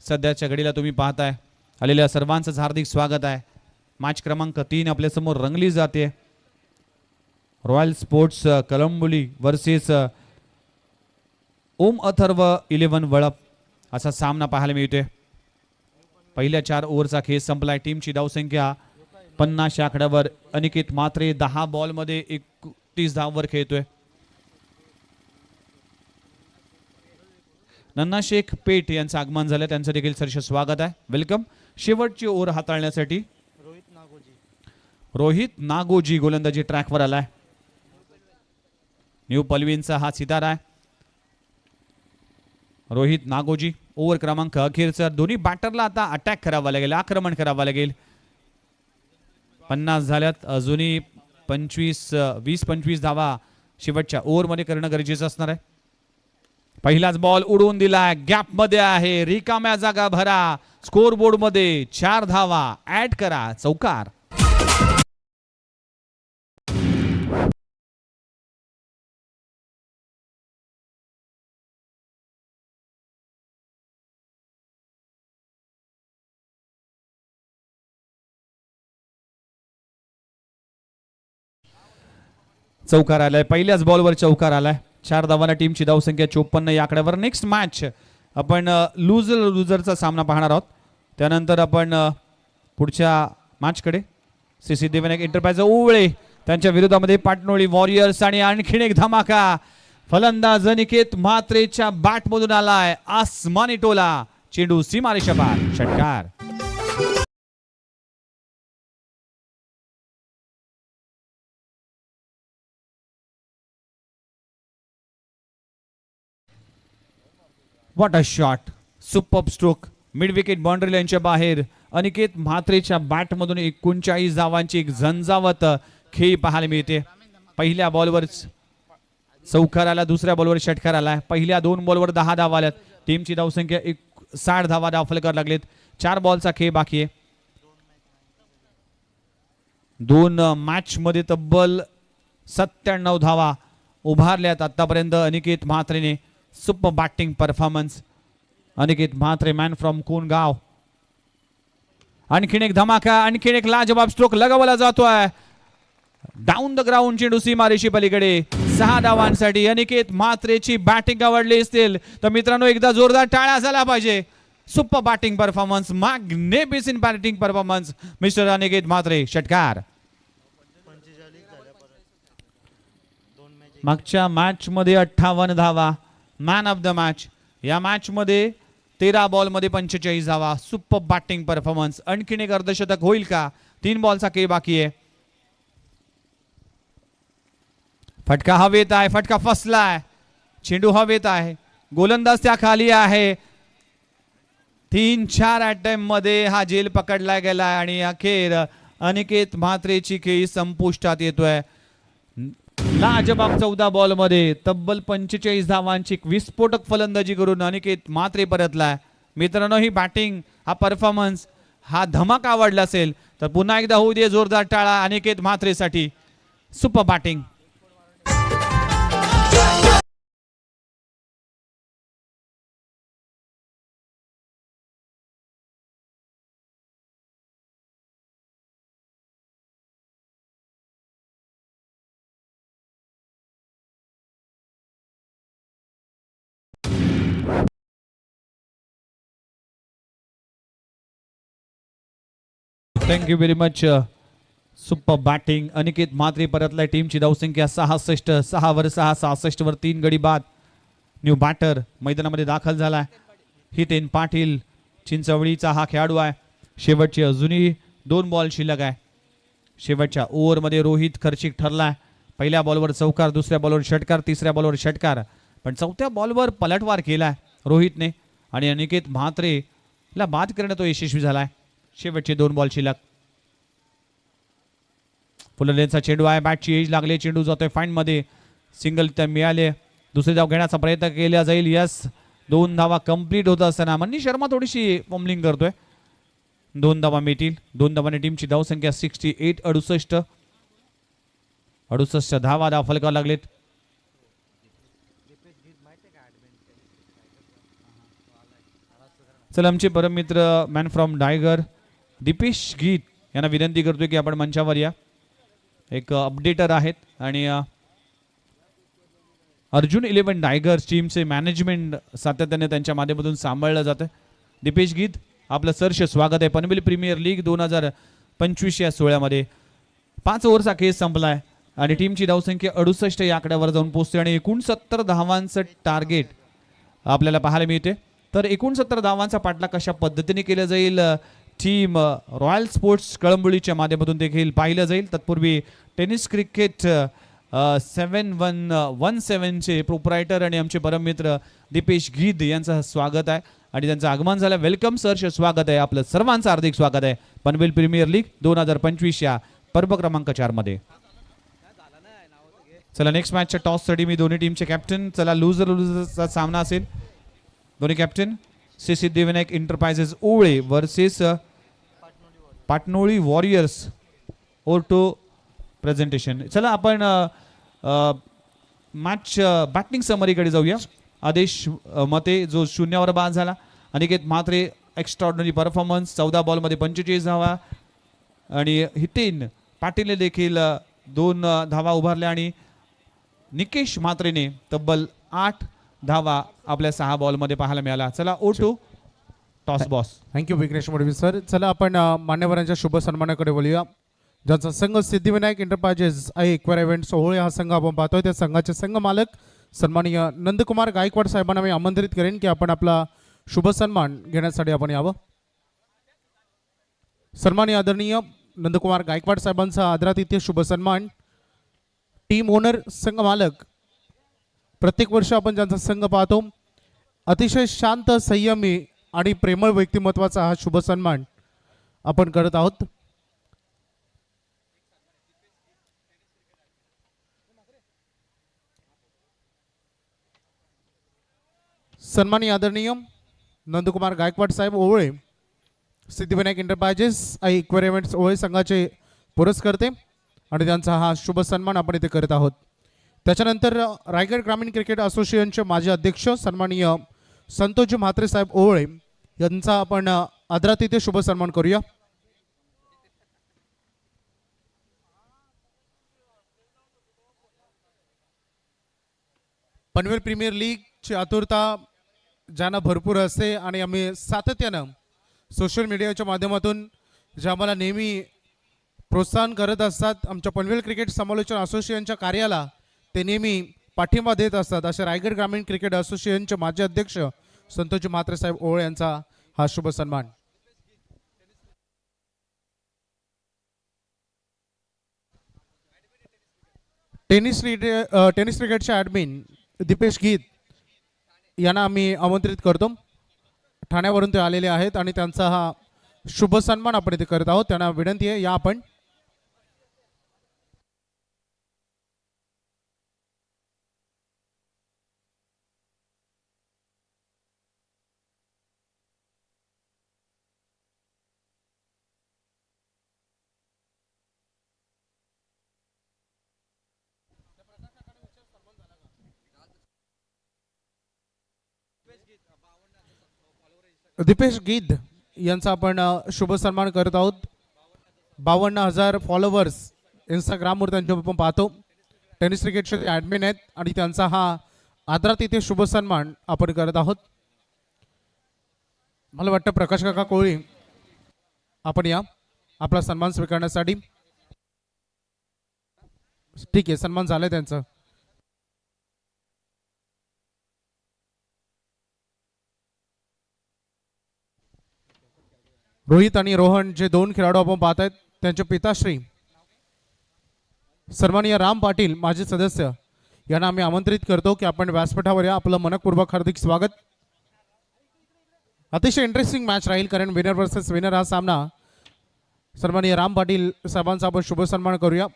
सध्याच्या घडीला तुम्ही पाहताय. आलेल्या सर्वांचं हार्दिक स्वागत आहे. मॅच क्रमांक 3 आपल्यासमोर रंगली जाते. रॉयल स्पोर्ट्स कलंबोली वर्सेस ओम अथर्व 11 वळप असा सामना पाहायला मिळतोय. पहिल्या 4 ओव्हरचा खेळ संपलाय. टीमची धावसंख्या 50 या आकड्यावर. अनिकेत म्हात्रे 10 बॉलमध्ये 31 धावांवर खेळतोय. नन्ना शेख पेठ यांचं आगमन झालं, त्यांचं देखील सरस स्वागत आहे. वेलकम. शेवटची ओव्हर हाताळण्यासाठी रोहित नागोजी गोलंदाजी ट्रॅकवर आलाय. न्यू पलवींचा हा सितारा आहे. रोहित नागोजी. ओव्हर क्रमांक अखेरचा. दोन्ही बॅटरला आता अटॅक करावा लागेल, आक्रमण करावं लागेल. 50 झाल्यात. अजूनही 20-25 धावा शेवटच्या ओव्हरमध्ये करणं गरजेचं असणार आहे. पहिलाच बॉल उडवून दिलाय. गॅप मध्ये आहे. रिकाम्या जागा भरा. स्कोर बोर्ड मध्ये 4 धावा ऍड करा. चौकार. चौकार आलाय. पहिल्याच बॉलवर चौकार आलाय. 4 धावांना टीमची धावसंख्या 54 या आकड्यावर. नेक्स्ट मॅच आपण लुझरचा सामना पाहणार आहोत. त्यानंतर आपण पुढच्या मॅचकडे श्री सिद्धिविनायक एंटरप्राइज ओवळे त्यांच्या विरोधामध्ये पाटणोळी वॉरियर्स. आणि आणखीन एक धमाका. फलंदाज अनिकेत म्हात्रेच्या बॅटमधून आलाय. आसमानी टोला. चेंडू सीमारेषा पार. षटकार. What a shot. Super stroke. Mid wicket boundary लाईनच्या बाहेर. अनिकेत म्हात्रेच्या बॅटमधून 39 धावांची एक झंझावत खेळी पाहायला मिळते. पहिल्या बॉलवर चौकार आला, दुसऱ्या बॉलवर षटकार आला. पहिल्या 2 बॉलवर 10 धावा आल्यात. टीमची धावसंख्या 60 धावा दाखल करायला लागलेत. 4 बॉलचा खेळ बाकी आहे. 2 मॅच मध्ये तब्बल 97 धावा उभारल्यात आतापर्यंत अनिकेत म्हात्रेने. Super batting performance. Aniket Mhatre man from Kongaon. आणखीन एक धमाका. आणखीन एक लाजवाब स्ट्रोक लगावला जातोय. Down the ground. चेंडू सीमारेषी पलीकडे. 6 धावांसाठी अनिकेत म्हात्रेची बॅटिंग आवडली असतील तर मित्रांनो एकदा जोरदार टाळ्या झाला पाहिजे. Super batting performance. Magnificent batting performance mister Aniket Mhatre. षटकार. मागच्या मॅच मध्ये 58 धावा. Man of the match. या मॅच मध्ये 13 बॉलमध्ये 45 धावा. Super batting performance. आणखीन एक अर्धशतक होईल का? 3 बॉलचा खेळ बाकी आहे. फटका हवेत आहे. फटका फसलाय. चेंडू हवेत आहे. गोलंदाज त्या खाली आहे. 3-4 अटेम्प्ट मध्ये हा झेल पकडला गेलाय आणि अखेर अनिकेत म्हात्रेची खेळी संपुष्टात येतोय. लाजबाब 14 बॉल मध्ये तब्बल 45 धावांची विस्फोटक फलंदाजी करून अनिकेत म्हात्रे परतलाय. मित्रांनो ही बॅटिंग, हा परफॉर्मन्स, हा धमाका आवडला असेल तर पुन्हा एकदा होऊ दे जोरदार टाळा अनिकेत म्हात्रेसाठी. Super batting. Thank you very much. Super batting. Aniket Mhatre परतलाय. टीमची धावसंख्या 66. 6 वर 6, 66 वर 3 गडी बाद. न्यू बॅटर मैदानामध्ये दाखल झालाय. हितेन पाटील चिंचवडीचा हा खेळाडू आहे. शेवटची अजूनही 2 बॉल शिल्लक आहे. शेवटच्या ओव्हरमध्ये रोहित खर्चिक ठरलाय. पहिल्या बॉलवर चौकार, दुसऱ्या बॉलवर षटकार, तिसऱ्या बॉलवर षटकार, पण चौथ्या बॉलवर पलटवार केलाय रोहितने आणि अनिकेत म्हात्रेला बाद करण्यात तो यशस्वी झालाय. शेवटचे 2 बॉल शिल्लक. फुललेचा चेंडू आहे. बॅटची एज लागले. चेंडू जातोय फाईन मध्ये. सिंगल त्या मिळाले. दुसरी धाव घेण्याचा प्रयत्न केला जाईल. यस. 2 धावा कंप्लीट होत असताना मनीष शर्मा थोडीशी फॉर्मलिंग करतोय. 2 धावा मिळतील. 2 धावाने टीमची धावसंख्या 68. 68 धावा फलकावर लागलेत. चला आमचे परम मित्र मॅन फ्रॉम डायगर दीपेश गीत यांना विनंती करतोय की आपण मंचावर या. एक अपडेटर आहेत आणि अर्जुन 11 टायगर्स टीमचे मॅनेजमेंट सातत्याने त्यांच्या माध्यमातून सांभाळलं जातं. दीपेश गीत आपलं सहर्ष स्वागत आहे. पनवेल प्रीमियर लीग 2025 या सोहळ्यामध्ये 5 ओव्हरचा केस संपलाय आणि टीमची धावसंख्या 68 या आकड्यावर जाऊन पोहोचते आणि 69 धावांचं टार्गेट आपल्याला पाहायला मिळते. तर 69 धावांचा पाठलाग कशा पद्धतीने केला जाईल टीम रॉयल स्पोर्ट्स कळंबोलीच्या माध्यमातून देखील पाहिलं जाईल. तत्पूर्वी टेनिस क्रिकेट 7117चे प्रोप्रायटर आणि आमचे परम मित्र दीपेश गीत यांचं स्वागत आहे आणि त्यांचं आगमन झालं. वेलकम सर, स्वागत आहे आपलं सर्वांचं हार्दिक स्वागत आहे पनवेल प्रीमियर लीग 2025 या पर्व क्रमांक 4 मध्ये. चला नेक्स्ट मॅचच्या टॉससाठी मी दोन्ही टीमचे कॅप्टन. चला लुझरचा सामना असेल. दोन्ही captain Shri Siddhivinayak enterprises Owale versus Patnoli warriors ओरटो प्रेझेंटेशन. चला आपण मॅच बॅटिंग समरीकडे जाऊया. आदेश मते जो 0वर बाद झाला. अनिकेत म्हात्रे एक्स्ट्राऑर्डिनरी परफॉर्मन्स 14 बॉलमध्ये 45 धावा आणि हितेन पाटीलने देखील 2 धावा उभारल्या आणि निकेश म्हात्रेने तब्बल 8 धावा आपल्या 6 बॉलमध्ये पाहायला मिळाला. चला O2 toss boss. Thank you Vighnesh Modvi sir. चला आपण मान्यवरांच्या शुभ सन्मानाकडे बोलूया. ज्यांचा संघ सिद्धिविनायक एंटरप्राइजेस आहे एक्वायर इव्हेंट सोहळे हा संघ आपण पाहतोय. त्या संघाचे संघ मालक सन्माननीय नंदकुमार गायकवाड साहेबांना मी आमंत्रित करेन की आपण आपला शुभ सन्मान घेण्यासाठी आपण यावं. सन्माननीय आदरणीय नंदकुमार गायकवाड साहेबांचा आदरातिथ्य शुभ सन्मान. टीम ओनर संघ मालक प्रत्येक वर्ष आपण ज्यांचा संघ पाहतो अतिशय शांत संयमी आणि प्रेमळ व्यक्तिमत्वाचा हा शुभ सन्मान आपण करत आहोत. सन्माननीय आदरणीय नंदकुमार गायकवाड साहेब ओवळे सिद्धिविनायक एंटरप्राइजेस आणि इक्वेर इव्हेंट्स ओवळे संघाचे पुरस्कर्ते आणि त्यांचा हा शुभ सन्मान आपण इथे करत आहोत. त्याच्यानंतर रायगड ग्रामीण क्रिकेट असोसिएशनचे माजी अध्यक्ष सन्माननीय संतोषजी म्हात्रे साहेब ओवळे यांचा आपण आदरातिथ्य शुभ सन्मान करूया. पनवेल प्रीमियर लीगची आतुरता ज्यांना भरपूर असते आणि आम्ही सातत्यानं सोशल मीडियाच्या माध्यमातून जे आम्हाला नेहमी प्रोत्साहन करत असतात आमच्या पनवेल क्रिकेट समालोचन असोसिएशनच्या कार्याला ते नेहमी पाठिंबा देत असतात असे रायगड ग्रामीण क्रिकेट असोसिएशनचे माजी अध्यक्ष संतोषजी म्हात्रे साहेब ओवळे यांचा हा शुभ सन्मान. टेनिस क्रिकेटचे ॲडमिन दीपेश गीत यांना आम्ही आमंत्रित करतो. ठाण्यावरून ते आलेले आहेत आणि त्यांचा हा शुभ सन्मान आपण इथे करत आहोत. त्यांना विनंती आहे या आपण. दीपेश गीत यांचा आपण शुभ सन्मान करत आहोत. 52,000 फॉलोवर्स इंस्टाग्रामवर त्यांच्या आपण पाहतो. टेनिस क्रिकेटचे ॲडमिन आहेत आणि त्यांचा हा आदरातिथ्य शुभ सन्मान आपण करत आहोत. मला वाटतं प्रकाश काका कोळी आपण या आपला सन्मान स्वीकारण्यासाठी. ठीक आहे, सन्मान झालंय त्यांचं. रोहित आणि रोहन जे 2 खेळाडू आपण पाहत आहेत त्यांचे पिताश्री सन्माननीय राम पाटील माजी सदस्य यांना आम्ही आमंत्रित करतो की आपण व्यासपीठावर या. आपलं मनपूर्वक हार्दिक स्वागत. अतिशय इंटरेस्टिंग मॅच राहील कारण विनर वर्सेस विनर हा सामना. सन्माननीय राम पाटील साहेबांचा आपण शुभ सन्मान करूया.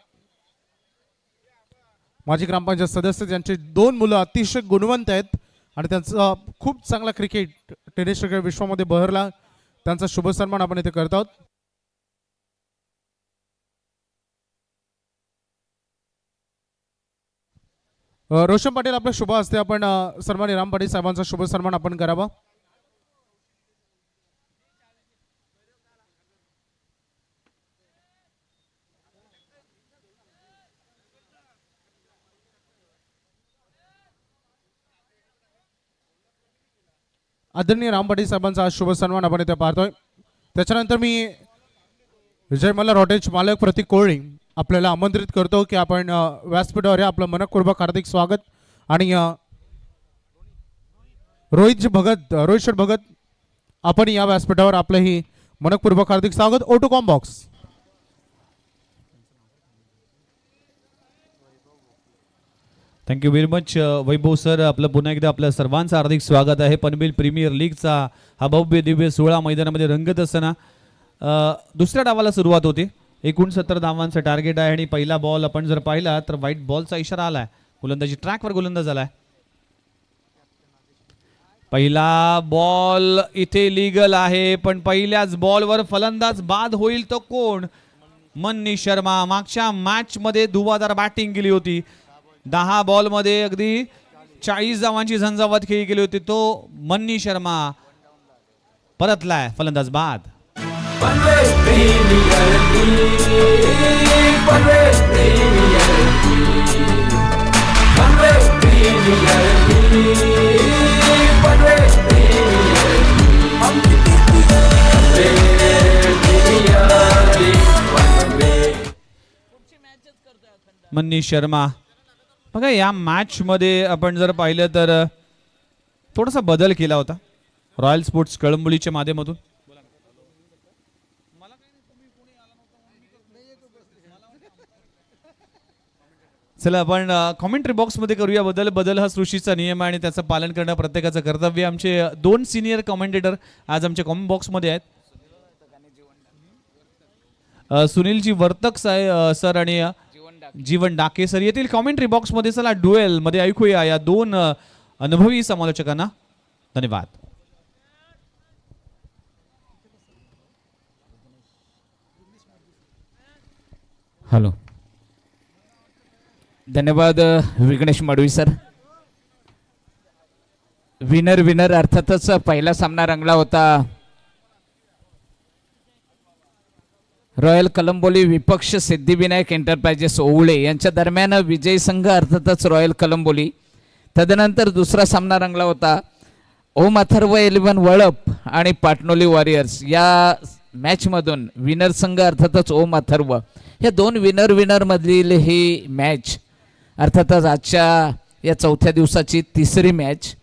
माजी ग्रामपंचायत सदस्य ज्यांचे 2 मुलं अतिशय गुणवंत आहेत आणि त्यांचा खूप चांगला क्रिकेट टेनिस क्रिकेट विश्वामध्ये बहरला. त्यांचा शुभ सन्मान आपण इथे करत आहोत. रोशन पाटील आपल्या शुभ हस्ते आपण सन्मानी राम पाटील साहेबांचा शुभ सन्मान आपण करावा. आदरणीय राम पाटील साहेबांचा आज शुभ सन्मान आपण इथे पाहतोय. त्याच्यानंतर मी विजय मल्हार हॉटेलचे मालक प्रतीक कोळी आपल्याला आमंत्रित करतो की आपण व्यासपीठावर या. आपलं मनपूर्वक हार्दिक स्वागत. आणि रोहित शेठ भगत आपण या व्यासपीठावर आपलंही मनपूर्वक हार्दिक स्वागत. O2 box. Thank you very much Vaibhav sir. आपलं पुन्हा एकदा आपल्या सर्वांचं हार्दिक स्वागत आहे. पनवेल प्रीमियर लीगचा हा भव्य दिव्य सोहळा मैदानामध्ये रंगत असताना दुसऱ्या डावाला सुरुवात होते. 69 धावांचं टार्गेट आहे आणि पहिला बॉल आपण जर पाहिला तर व्हाईट बॉलचा इशारा आलाय. गोलंदाजी ट्रॅकवर गोलंदाज आलाय. पहिला बॉल इथे लीगल आहे, पण पहिल्याच बॉलवर फलंदाज बाद होईल तो कोण? मन्नी शर्मा. मागच्या मॅच मध्ये धुवाधार बॅटिंग केली होती. 10 बॉल मध्ये अगदी 40 धावांची झंझावात खेळी गेली होती. तो मन्नी शर्मा परतलाय, फलंदाज बाद. मन्नी शर्मा. बघा या मॅच मध्ये आपण जर पाहिलं तर थोडासा बदल केला होता रॉयल स्पोर्ट्स कळंबोलीच्या माध्यमातून. चला आपण कॉमेंट्री बॉक्स मध्ये करूया बदल. बदल हा सृष्टीचा नियम आहे आणि त्याचं पालन करणं प्रत्येकाचं कर्तव्य. आमचे 2 सिनियर कॉमेंटेटर आज आमच्या कॉमेंट बॉक्स मध्ये आहेत. सुनीलजी वर्तक सर आणि जीवन डाके सर येथील कॉमेंट्री बॉक्स मध्ये. चला ड्युएल मध्ये ऐकूया या 2 अनुभवी समालोचकांना. धन्यवाद. हॅलो, धन्यवाद विघ्नेश मडवी सर. विनर अर्थातच पहिला सामना रंगला होता. रॉयल कलंबोली विपक्ष सिद्धिविनायक एंटरप्राइजेस ओवळे यांच्या दरम्यान विजयी संघ अर्थातच रॉयल कलंबोली. तदनंतर दुसरा सामना रंगला होता ओम अथर्व 11 वळप आणि पाटणोली वॉरियर्स. या मॅचमधून विनर संघ अर्थातच ओम अथर्व. या 2 विनर मधील ही मॅच अर्थातच आजच्या या 4थ्या दिवसाची 3री मॅच.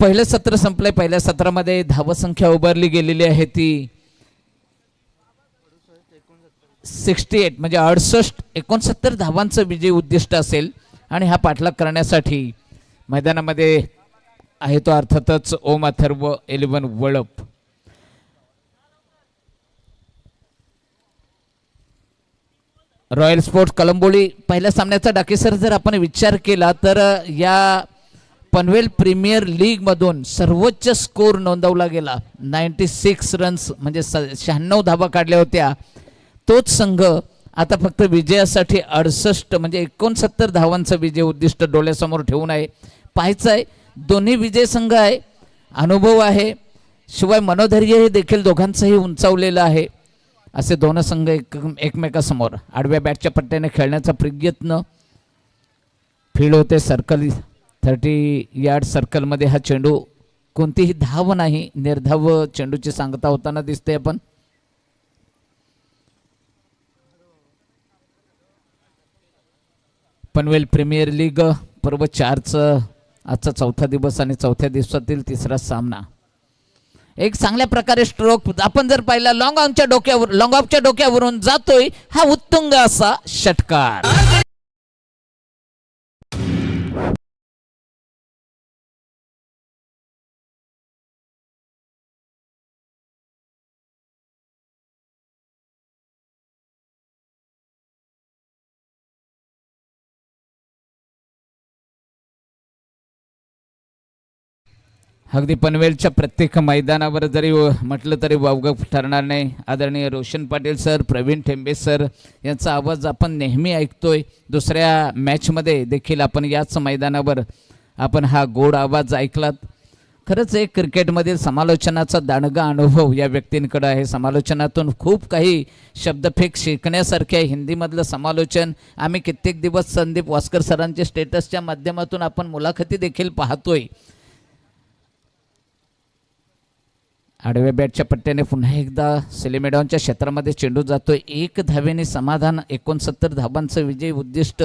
पहिलं सत्र संपलंय. पहिल्या सत्रामध्ये धावसंख्या उभारली गेलेली आहे ती 68 म्हणजे 69 धावांचं विजयी उद्दिष्ट असेल. आणि हा पाठलाग करण्यासाठी मैदानामध्ये आहे तो अर्थातच ओम अथर्व 11 वळप. रॉयल स्पोर्ट्स कलंबोली पहिल्या सामन्याचा डाकेसर जर आपण विचार केला तर या पनवेल प्रीमियर लीग मधून सर्वोच्च स्कोर नोंदवला गेला. 96 रन्स म्हणजे 96 धावा काढल्या होत्या. तोच संघ आता फक्त विजयासाठी 68 म्हणजे 69 धावांचं विजय उद्दिष्ट डोळ्यासमोर ठेवून आहे. पाहायचं आहे दोन्ही विजय संघ आहे, अनुभव आहे, शिवाय मनोधैर्य हे देखील दोघांचंही उंचावलेलं आहे. असे 2 संघ एकमेकासमोर आडव्या बॅटच्या पट्ट्याने खेळण्याचा प्रयत्न. फील्ड होते सर्कल 30 यार्ड सर्कलमध्ये. हा चेंडू कोणतीही धाव नाही, निर्धाव चेंडूची सांगता होताना दिसते आपण. पनवेल प्रीमियर लीग पर्व 4चं आजचा 4था दिवस आणि 4थ्या दिवसातील 3रा सामना. एक चांगल्या प्रकारे स्ट्रोक आपण जर पाहिला लॉंग ऑफच्या डोक्यावरून जातोय हा उत्तुंग असा षटकार. अगदी पनवेलच्या प्रत्येक मैदानावर जरी म्हटलं तरी वावगं ठरणार नाही. आदरणीय रोशन पाटील सर, प्रवीण ठेंबे सर यांचा आवाज आपण नेहमी ऐकतोय. दुसऱ्या मॅचमध्ये देखील आपण याच मैदानावर आपण हा गोड आवाज ऐकलात. खरंच एक क्रिकेटमधील समालोचनाचा दांडगा अनुभव या व्यक्तींकडे आहे. समालोचनातून खूप काही शब्दफेक शिकण्यासारखे आहे. हिंदीमधलं समालोचन आम्ही कित्येक दिवस संदीप वास्कर सरांच्या स्टेटसच्या माध्यमातून आपण मुलाखती देखील पाहतोय. आडव्या बॅटच्या पट्ट्याने पुन्हा एकदा सेलिमेडॉनच्या क्षेत्रामध्ये चेंडू जातोय. 1 धावेने समाधान. 69 धावांचं विजयी उद्दिष्ट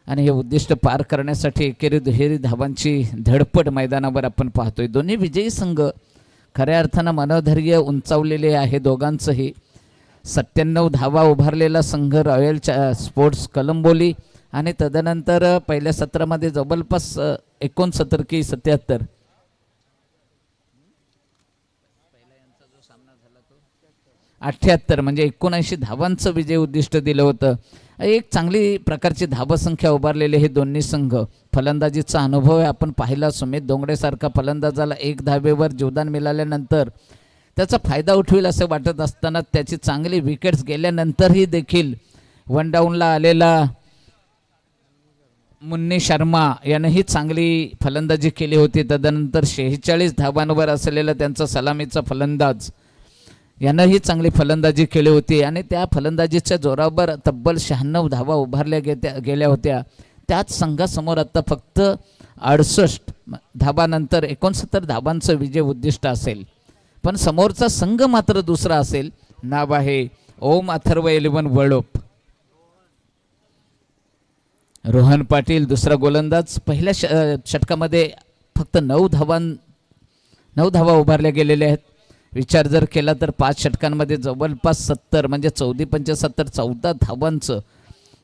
आणि हे उद्दिष्ट पार करण्यासाठी एकेरी दुहेरी धावांची धडपड मैदानावर आपण पाहतोय. दोन्ही विजयी संघ खऱ्या अर्थानं मनोधैर्य उंचावलेले आहे दोघांचंही. 97 धावा उभारलेला संघ रॉयल स्पोर्ट्स कलंबोली आणि तदनंतर पहिल्या सत्रामध्ये जवळपास 69 की 77 78 म्हणजे 79 धावांचं विजय उद्दिष्ट दिलं होतं. एक चांगली प्रकारची धावसंख्या उभारलेले हे दोन्ही संघ. फलंदाजीचा अनुभव आहे आपण पाहिला. सुमित दोंगडेसारखा फलंदाजाला 1 धावेवर जीवदान मिळाल्यानंतर त्याचा फायदा उठवेल असं वाटत असताना त्याची चांगली विकेट्स गेल्यानंतरही देखील वन डाऊनला आलेला मुन्नी शर्मा यानंही चांगली फलंदाजी केली होती. तदनंतर 46 धावांवर असलेला त्यांचा सलामीचा फलंदाज यानंही चांगली फलंदाजी केली होती आणि त्या फलंदाजीच्या जोरावर तब्बल 96 धावा उभारल्या गेल्या होत्या. त्याच संघासमोर आता फक्त 68 धावानंतर 69 धावांचं विजय उद्दिष्ट असेल. पण समोरचा संघ मात्र दुसरा असेल. नाव आहे ओम अथर्व 11 वळोप. रोहन पाटील दुसरा गोलंदाज. पहिल्या षटकामध्ये फक्त 9 धावा उभारल्या गेलेल्या आहेत. विचार जर केला तर 5 षटकांमध्ये जवळपास 70 म्हणजे 14-75 14 धावांचं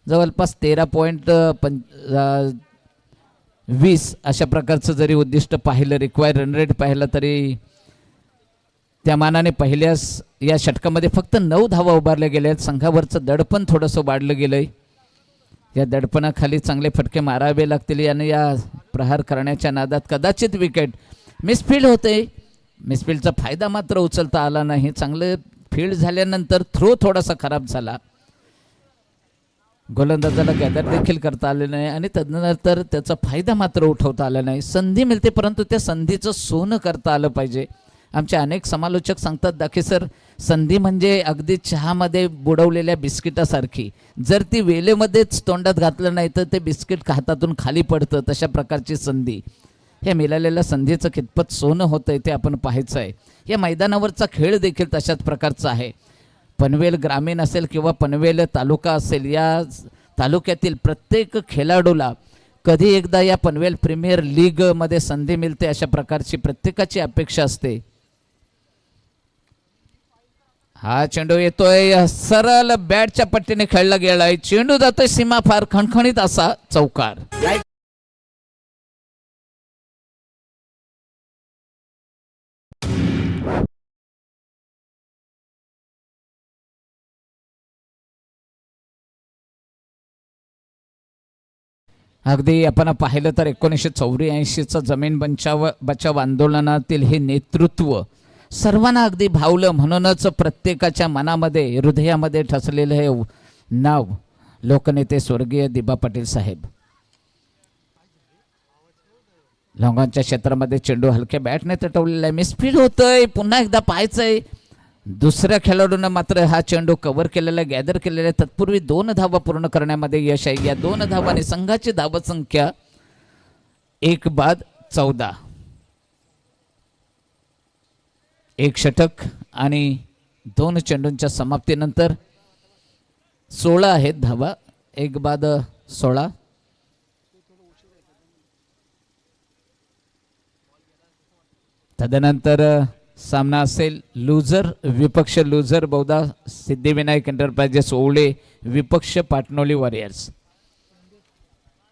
जवळपास 13.20 अशा प्रकारचं जरी उद्दिष्ट पाहिलं, रिक्वायर रन रेट पाहिलं तरी त्या मानाने पहिल्याच या षटकामध्ये फक्त 9 धावा उभारल्या गेल्या आहेत. संघावरचं दडपण थोडंसं वाढलं गेलंय. या दडपणाखाली चांगले फटके मारावे लागतील आणि या प्रहार करण्याच्या नादात कदाचित विकेट मिसफील्ड होते. मिसफील्डचा फायदा मात्र उचलता आला नाही. चांगले फील्ड झाल्यानंतर थ्रो थोडासा खराब झाला. गोलंदाजाला गॅदर देखील करता आले नाही आणि तदनंतर त्याचा फायदा मात्र उठवता आला नाही. संधी मिळते परंतु त्या संधीचं सोनं करता आलं पाहिजे. आमचे अनेक समालोचक सांगतात दाखे सर, संधी म्हणजे अगदी चहामध्ये बुडवलेल्या बिस्किटासारखी. जर ती वेलेमध्येच तोंडात घातलं नाही तर ते बिस्किट हातातून खाली पडतं. तशा प्रकारची संधी. हे मिळालेल्या संधीचं कितपत सोनं होतं ते आपण पाहायचं आहे. या मैदानावरचा खेळ देखील तशाच प्रकारचा आहे. पनवेल ग्रामीण असेल किंवा पनवेल तालुका असेल, या तालुक्यातील प्रत्येक खेळाडूला कधी एकदा या पनवेल प्रीमियर लीगमध्ये संधी मिळते अशा प्रकारची प्रत्येकाची अपेक्षा असते. हा चेंडू येतोय सरळ बॅटच्या पट्टीने खेळला गेलाय. चेंडू जातोय सीमा फार खणखणीत असा चौकार. अगदी आपण पाहिलं तर 1984चं जमीन बचाव आंदोलनातील हे नेतृत्व सर्वांना अगदी भावलं. म्हणूनच प्रत्येकाच्या मनामध्ये हृदयामध्ये ठसलेलं हे नाव लोकनेते स्वर्गीय दिबा पाटील साहेब. लॉंगांच्या क्षेत्रामध्ये चेंडू हलक्या बॅटने तटवलेला आहे. मिसफील्ड होतोय. पुन्हा एकदा पाहायचंय. दुसऱ्या खेळाडूनं मात्र हा चेंडू कव्हर केलेला, गॅदर केलेला आहे. तत्पूर्वी 2 धावा पूर्ण करण्यामध्ये यश आहे. या 2 धावांनी संघाची धावसंख्या 1 बाद 14. 1 षटक आणि 2 चेंडूंच्या समाप्तीनंतर 16 आहेत धावा. 1 बाद 16. तदनंतर सामना असेल लुझर विपक्ष लुझर बहुधा सिद्धिविनायक एंटरप्राइजेस ओवळे विपक्ष पाटणोली वॉरियर्स.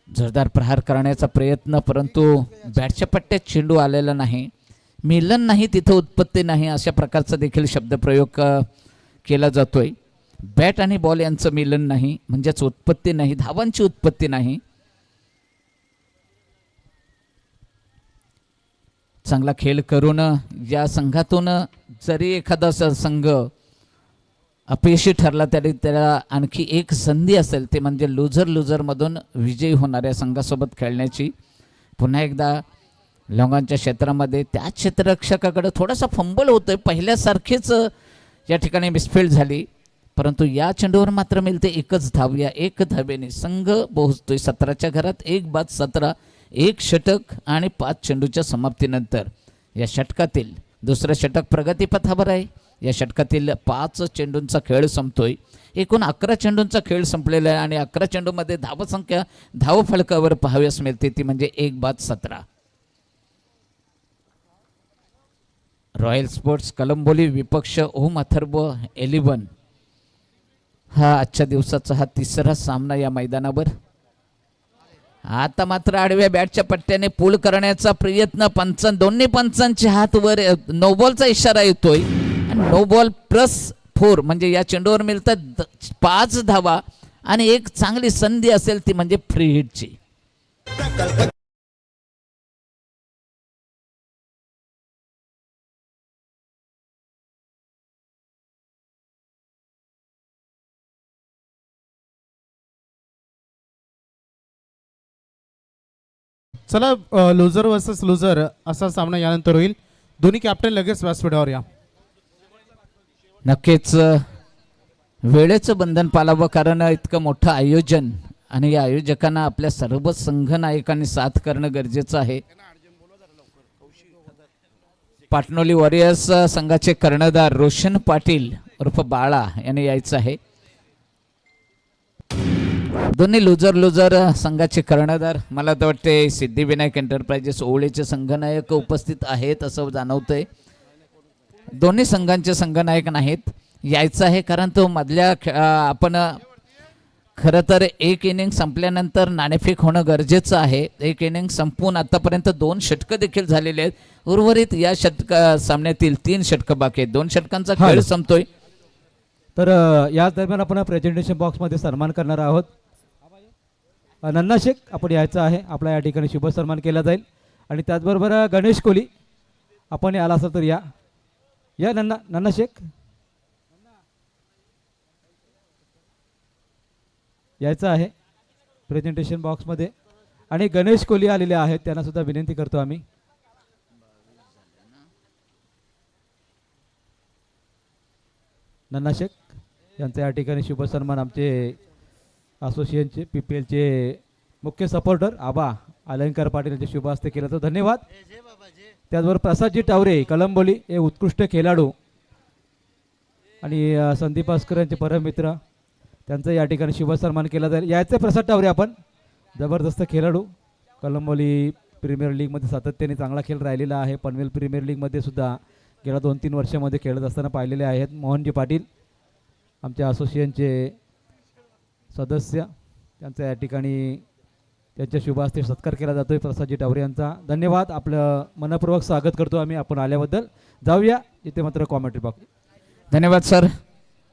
जोरदार प्रहार करण्याचा प्रयत्न परंतु बॅटच्या पट्ट्यात चेंडू आलेला नाही. मिलन नाही तिथं उत्पत्ती नाही अशा प्रकारचा देखील शब्दप्रयोग केला जातोय. बॅट आणि बॉल यांचं मिलन नाही म्हणजेच उत्पत्ती नाही, धावांची उत्पत्ती नाही. चांगला खेळ करून या संघातून जरी एखादा संघ अपयशी ठरला तरी त्याला आणखी एक संधी असेल, ते म्हणजे लुझरमधून विजयी होणाऱ्या संघासोबत खेळण्याची. पुन्हा एकदा लोंगांच्या क्षेत्रामध्ये त्या क्षेत्ररक्षकाकडे थोडासा फंबल होतोय, पहिल्यासारखीच या ठिकाणी मिसफील्ड झाली, परंतु या चेंडूवर मात्र मिळते एकच धाव. या एक धावेने संघ पोहोचतोय 17च्या घरात. 1-17, 1 षटक आणि 5 चेंडूच्या समाप्तीनंतर या षटकातील दुसरं षटक प्रगतीपथावर आहे. या षटकातील 5 चेंडूंचा खेळ संपतोय. एकूण 11 चेंडूंचा खेळ संपलेला आहे आणि 11 चेंडूमध्ये धावसंख्या धावफलकावर पाहाव्यास मिळते ती म्हणजे 1-17. रॉयल स्पोर्ट्स कलंबोली विपक्ष ओम अथर्व 11 हा आजच्या दिवसाचा हा तिसरा सामना या मैदानावर. आता मात्र आडव्या बॅटच्या पट्ट्याने पूल करण्याचा प्रयत्न. दोन्ही पंचांचे हात वर. नो बॉलचा इशारा येतोय आणि नो बॉल +4 म्हणजे या चेंडूवर मिळतात 5 धावा आणि एक चांगली संधी असेल ती म्हणजे फ्री हिटची. चला लुझर वर्सेस लुझर असा सामना यानंतर होईल. दोन्ही कॅप्टन लगेच व्यासपीठावर या. नक्कीच वेळेचं बंधन पाळावं, कारण इतकं मोठं आयोजन आणि या आयोजकांना आपल्या सर्व संघ नायकांनी साथ करणं गरजेचं आहे. पाटणोली वॉरियर्स संघाचे कर्णधार रोशन पाटील उर्फ बाळा यांनी यायचं आहे. दोन्ही लुझर संघाचे कर्णधार मला तर वाटते सिद्धिविनायक एंटरप्राइजेस ओवळीचे संघनायक उपस्थित आहेत असं जाणवतंय. दोन्ही संघांचे संघनायक नाहीत, यायचं आहे कारण तो मधल्या आपण खरं तर एक इनिंग संपल्यानंतर नाणेफेक होणं गरजेचं आहे. एक इनिंग संपून आतापर्यंत 2 षटकं देखील झालेले आहेत. उर्वरित या सामन्यातील 3 षटकं बाकी आहेत. 2 षटकांचा खेळ संपतोय. तर याच दरम्यान आपण प्रेझेंटेशन बॉक्समध्ये सन्मान करणार आहोत. नन्ना शेख आपण यायचं आहे. आपला या ठिकाणी शुभ सन्मान केला जाईल. आणि त्याचबरोबर गणेश कोहली आपण आला असाल तर या नन्ना शेख यायचं आहे प्रेझेंटेशन बॉक्समध्ये. आणि गणेश कोहली आलेले आहेत, त्यांना सुद्धा विनंती करतो आम्ही. नन्ना शेख यांचा या ठिकाणी शुभ सन्मान आमचे असोसिएशनचे PPLचे मुख्य सपोर्टर आबा अलंकार पाटील यांचे शुभ हस्ते केलं तर धन्यवाद. त्याचबरोबर प्रसादजी टावरे कलंबोली हे उत्कृष्ट खेळाडू आणि संदीप भास्कर यांचे परम मित्र, त्यांचा या ठिकाणी शुभ सन्मान केला जाईल. यायचे प्रसाद टावरे आपण जबरदस्त खेळाडू, कलंबोली प्रीमियर लीगमध्ये सातत्याने चांगला खेळ राहिलेला आहे. पनवेल प्रीमियर लीगमध्ये सुद्धा गेल्या 2-3 वर्षामध्ये खेळत असताना पाहिलेले आहेत. मोहनजी पाटील आमच्या असोसिएशनचे सदस्य, त्यांचा या ठिकाणी त्यांच्या शुभ हस्ते सत्कार केला जातो आहे प्रसादजी टावरे यांचा. धन्यवाद, आपलं मनपूर्वक स्वागत करतो आम्ही आपण आल्याबद्दल. जाऊया इथे मात्र कॉमेंट्री बॉक्स. धन्यवाद सर.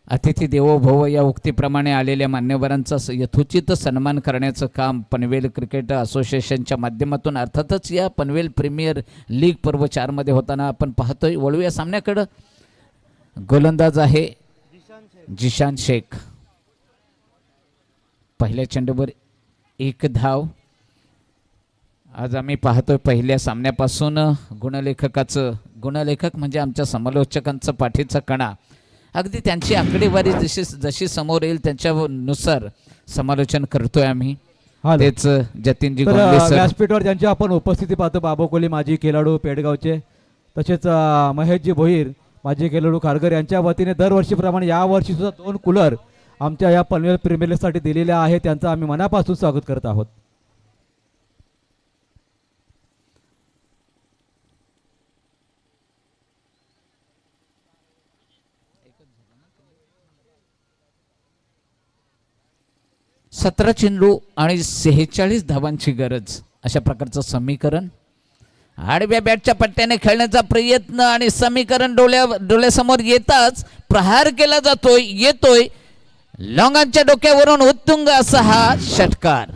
अतिथी देवो भव या उक्तीप्रमाणे आलेल्या मान्यवरांचा यथोचित सन्मान करण्याचं काम पनवेल क्रिकेट असोसिएशनच्या माध्यमातून अर्थातच या पनवेल प्रीमियर लीग पर्व 4 मध्ये होताना आपण पाहतोय. वळूया सामन्याकडं. गोलंदाज आहे जिशान शेख. पहिल्या चेंडूवर 1 धाव. आज आम्ही पाहतोय पहिल्या सामन्यापासून गुणलेखक म्हणजे आमच्या समालोचकांचं पाठीचा कणा, अगदी त्यांची आकडेवारी जशी समोर येईल त्याच्यानुसार समालोचन करतोय आम्ही. तेच जतीनजी गोंडले सर. व्यासपीठावर ज्यांची आपण उपस्थिती पाहतो, बाबू कोहली माजी खेळाडू पेडगावचे, तसेच महेशजी भोईर माजी खेळाडू खारघर यांच्या वतीने दरवर्षीप्रमाणे यावर्षी सुद्धा 2 कूलर आमच्या या पनवेल प्रीमियर लीगसाठी दिलेले आहे. त्यांचं आम्ही मनापासून स्वागत करत आहोत. सतरा चेंडू आणि 46 धावांची गरज, अशा प्रकारचं समीकरण. आडव्या बॅटच्या पट्ट्याने खेळण्याचा प्रयत्न आणि समीकरण डोळ्यासमोर येताच प्रहार केला येतोय लॉंगांच्या डोक्यावरून उत्तुंग असा हा षटकार.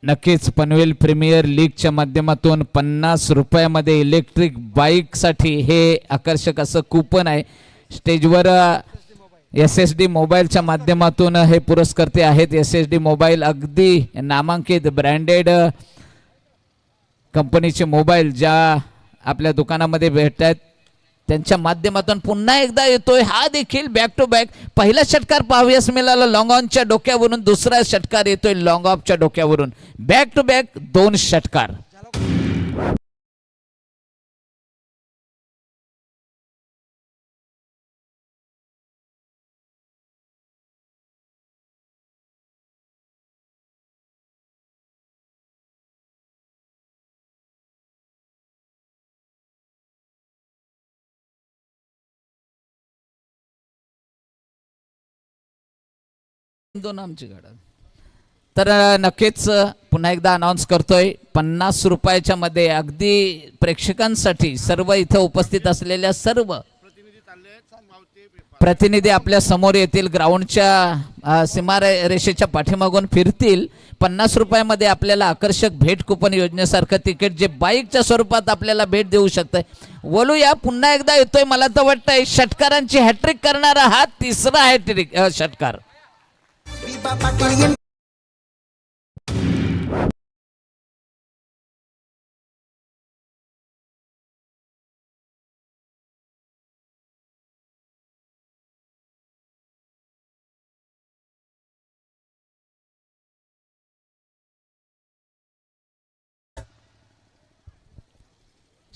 नक्कीच पनवेल प्रीमियर लीगच्या माध्यमातून 50 रुपयामध्ये इलेक्ट्रिक बाईकसाठी हे आकर्षक असं कूपन आहे. स्टेजवर SSD मोबाईलच्या माध्यमातून हे पुरस्कर्ते आहेत. SSD मोबाईल अगदी नामांकित ब्रँडेड कंपनीचे मोबाईल ज्या आपल्या दुकानामध्ये भेटतात त्यांच्या माध्यमातून पुन्हा एकदा येतोय हा देखील बॅक टू बॅक. पहिला षटकार पाहाव्यास मिळाला लॉंग ऑनच्या डोक्यावरून, दुसरा षटकार येतोय लॉंग ऑफच्या डोक्यावरून. बॅक टू बॅक 2 षटकार. दोन आमची गाडा. तर नक्कीच पुन्हा एकदा अनाऊन्स करतोय 50 रुपयाच्या मध्ये अगदी प्रेक्षकांसाठी सर्व इथं उपस्थित असलेल्या सर्व प्रतिनिधी आपल्या समोर येतील. ग्राउंडच्या सीमारेषेच्या पाठीमागून फिरतील. 50 रुपयामध्ये आपल्याला आकर्षक भेट कुपन योजनेसारखं तिकीट जे बाईकच्या स्वरूपात आपल्याला भेट देऊ शकतंय. बोलूया पुन्हा एकदा येतोय. मला तर वाटतंय षटकारांची हॅट्रिक करणारा हा तिसरा हॅट्रिक षटकार.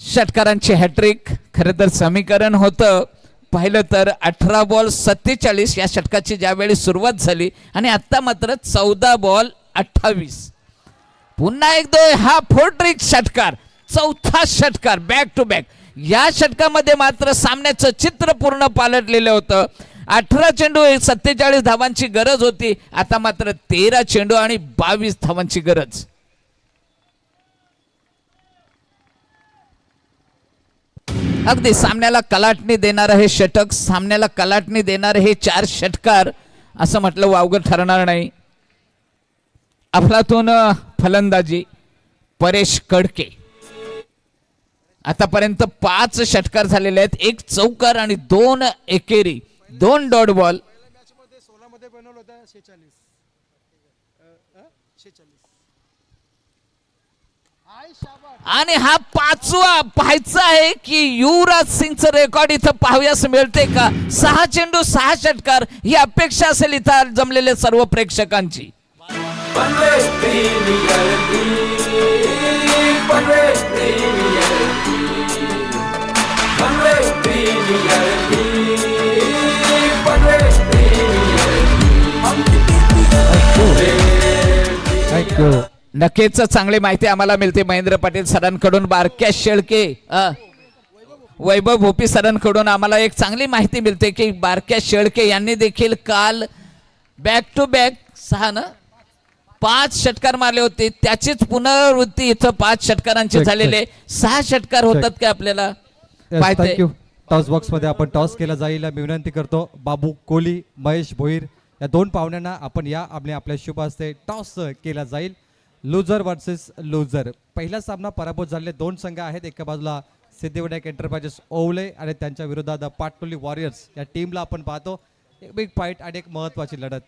षटकारांची हॅट्रिक खरं तर समीकरण होतं पाहिलं तर 18 बॉल 47 या षटकाची ज्यावेळी सुरुवात झाली आणि आता मात्र 14 बॉल 28. पुन्हा एकदा हा फोर्ट्रिक षटकार, चौथा षटकार बॅक टू बॅक. या षटकामध्ये मात्र सामन्याचं चित्र पूर्ण पालटलेलं होतं. 18 चेंडू 47 धावांची गरज होती. आता मात्र 13 चेंडू आणि 22 धावांची गरज. अगदी सामन्याला कलाटणी देणारं हे षटक, सामन्याला कलाटणी देणारे हे 4 षटकार असं म्हटलं वावगं ठरणार नाही. अफलातून फलंदाजी परेश कडके. आतापर्यंत 5 षटकार झालेले आहेत. 1 चौकार आणि 2 एकेरी, 2 डॉट बॉल. आणि हा 5वा पाहायचा आहे की युवराज सिंगचं रेकॉर्ड इथं पाहाव्यास मिळते का. 6 चेंडू 6 षटकार ही अपेक्षा असेल इथं जमलेल्या सर्व प्रेक्षकांची. थँक्यू. नक्कीच चांगली माहिती आम्हाला मिळते महेंद्र पाटील सरांकडून, बारक्या शेळके वैभव भोपी सरांकडून आम्हाला एक चांगली माहिती मिळते की बारक्या शेळके यांनी देखील काल बॅक टू बॅक 5 षटकार मारले होते. त्याचीच पुनरावृत्ती इथं 5 षटकारांची झालेले. 6 षटकार होतात का आपल्याला पाहते. थँक्यू. टॉस बॉक्स मध्ये आपण टॉस केला जाईल. मी विनंती करतो बाबू कोली, महेश भोईर या 2 पाहुण्यांना आपण या आपल्या शुभ हस्ते टॉस केला जाईल. लुझर वर्सेस लुझर. पहिला सामना पराभूत झालेले 2 संघ आहेत. एका बाजूला सिद्धिविनायक एंटरप्राइजेस ओवले आणि त्यांच्या विरोधात पाटोली वॉरियर्स या टीमला आपण पाहतो. एक बिग फाईट आणि एक महत्वाची लढत.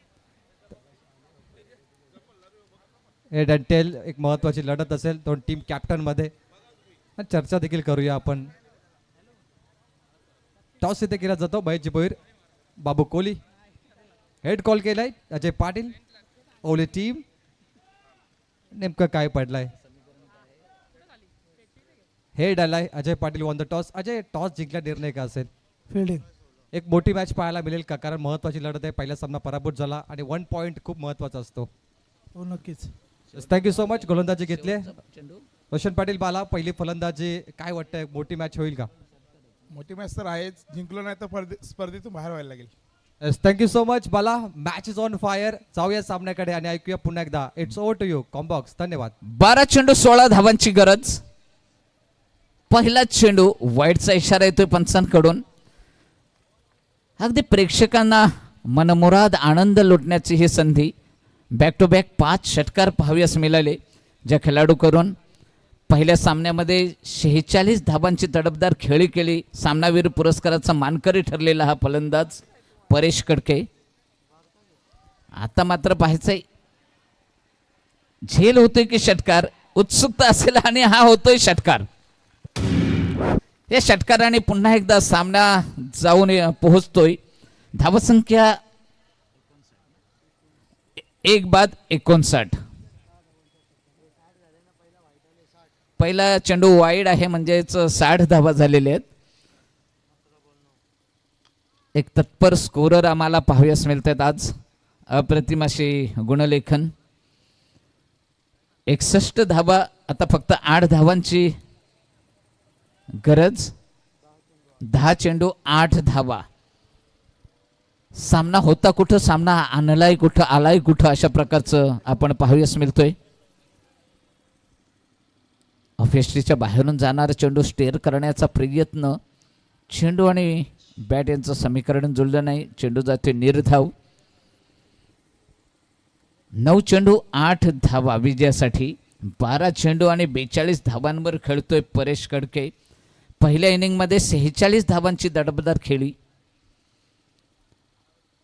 हेड अँड टेल एक महत्वाची लढत असेल 2 टीम कॅप्टन मध्ये. चर्चा देखील करूया आपण. टॉस इथे केला जातो. महेश भोईर, बाबू कोहली. हेड कॉल केलाय अजय पाटील. ओवले टीम नेमकं काय पडलाय. हेड आलाय Ajay Patil on the toss. Ajay toss जिंकला निर्णय का असेल. फिल्डिंग. एक मोठी मॅच पाहायला मिळेल का, कारण महत्वाची लढत आहे. पहिला सामना पराभूत झाला आणि 1 पॉइंट खूप महत्वाचा असतो. हो नक्कीच. Thank you so much. गोलंदाजी घेतली रोशन पाटील. बाला पहिली फलंदाजी काय वाटतंय, मोठी मॅच होईल का. मोठी मॅच तर आहेच, जिंकलो नाही तर स्पर्धेतून बाहेर व्हायला लागेल. Thank you so much Bala. Match is on fire. जाऊया सामन्याकडे आणि ऐकूया पुन्हा एकदा. It's over to you combox. धन्यवाद. 12 चेंडू 16 धावांची गरज. पहिला चेंडू वाईडचा इशारा येतोय पंचांकडून. अगदी प्रेक्षकांना मनमुराद आनंद लुटण्याची ही संधी. बॅक टू बॅक 5 षटकार पाहाव्यास मिळाले, ज्या खेळाडूकडून पहिल्या सामन्यामध्ये 46 धाबांची तडफदार खेळी केली. सामनावीर पुरस्काराचा मानकरी ठरलेला हा फलंदाज परेश कडके. आता मात्र पाहायचंय झेल होतोय की षटकार, उत्सुकता असेल आणि हा होतोय षटकार. या षटकाराने पुन्हा एकदा सामना जाऊन पोहोचतोय. धावसंख्या 1/59. पहिला चेंडू वाईड आहे, म्हणजेच 60 धावा झालेले आहेत. एक तत्पर स्कोरर आम्हाला पाहाव्यास मिळतात आज. अप्रतिम अशी गुणलेखन. 61 धावा, आता फक्त 8 धावांची गरज. 10 चेंडू 8 धावा. सामना होता कुठं, सामना आणलाय कुठं, आलाय कुठं, अशा प्रकारचं आपण पाहाव्यास मिळतोय. ऑफेस्ट्रीच्या बाहेरून जाणारा चेंडू स्टेअर करण्याचा प्रयत्न. चेंडू आणि बॅट यांचं समीकरण जुळलं नाही. चेंडू जाते निर्धाव. 9 चेंडू 8 धावा विजयासाठी. 12 चेंडू आणि 42 धावांवर खेळतोय परेश कडके. पहिल्या इनिंगमध्ये 46 धावांची दडपदार खेळी.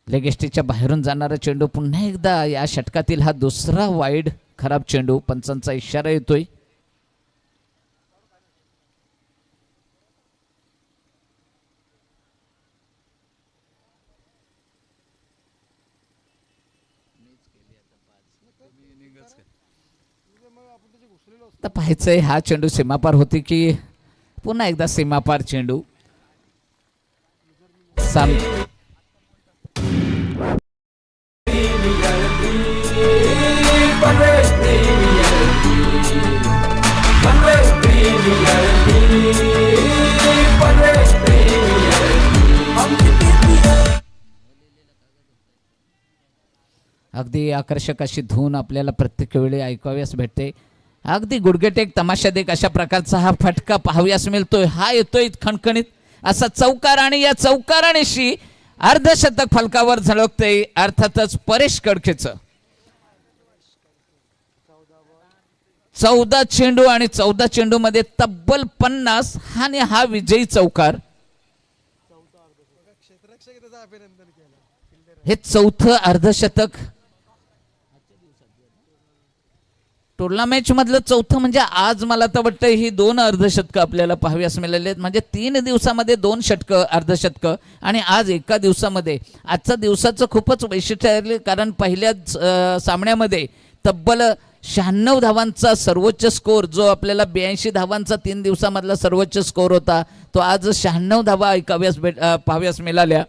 लेगेस्टीच्या बाहेरून जाणारा चेंडू पुन्हा एकदा या षटकातील हा दुसरा वाईड खराब चेंडू. पंचांचा इशारा येतोय. आता पाहायचंय हा चेंडू सीमापार होती की पुन्हा एकदा सीमापार चेंडू. अगदी आकर्षक अशी धून आपल्याला प्रत्येक वेळी ऐकाव्यास भेटते. अगदी गुडघेटेक तमाशादेक अशा प्रकारचा हा फटका पाहाव्यास मिळतोय. हा येतोय खणखणीत असा चौकार आणि या चौकारानेशी अर्धशतक फलकावर झळकते. अर्थातच परेश कडकेचं 14 चेंडू आणि 14 चेंडू मध्ये तब्बल 50 आणि हा विजयी चौकार. हे 4थं अर्धशतक टुर्नामेंट मधलं 4थं. म्हणजे आज मला तर वाटतं ही 2 अर्धशतकं आपल्याला पाहाव्यास मिळाले आहेत. म्हणजे 3 दिवसामध्ये 2 षटकं अर्धशतकं आणि आज एका दिवसामध्ये. आजच्या दिवसाचं खूपच वैशिष्ट्य आहे, कारण पहिल्याच सामन्यामध्ये तब्बल 96 धावांचा सर्वोच्च स्कोर, जो आपल्याला 82 धावांचा 3 दिवसामधला सर्वोच्च स्कोर होता, तो आज 96 धावा पाहाव्यास मिळाल्या.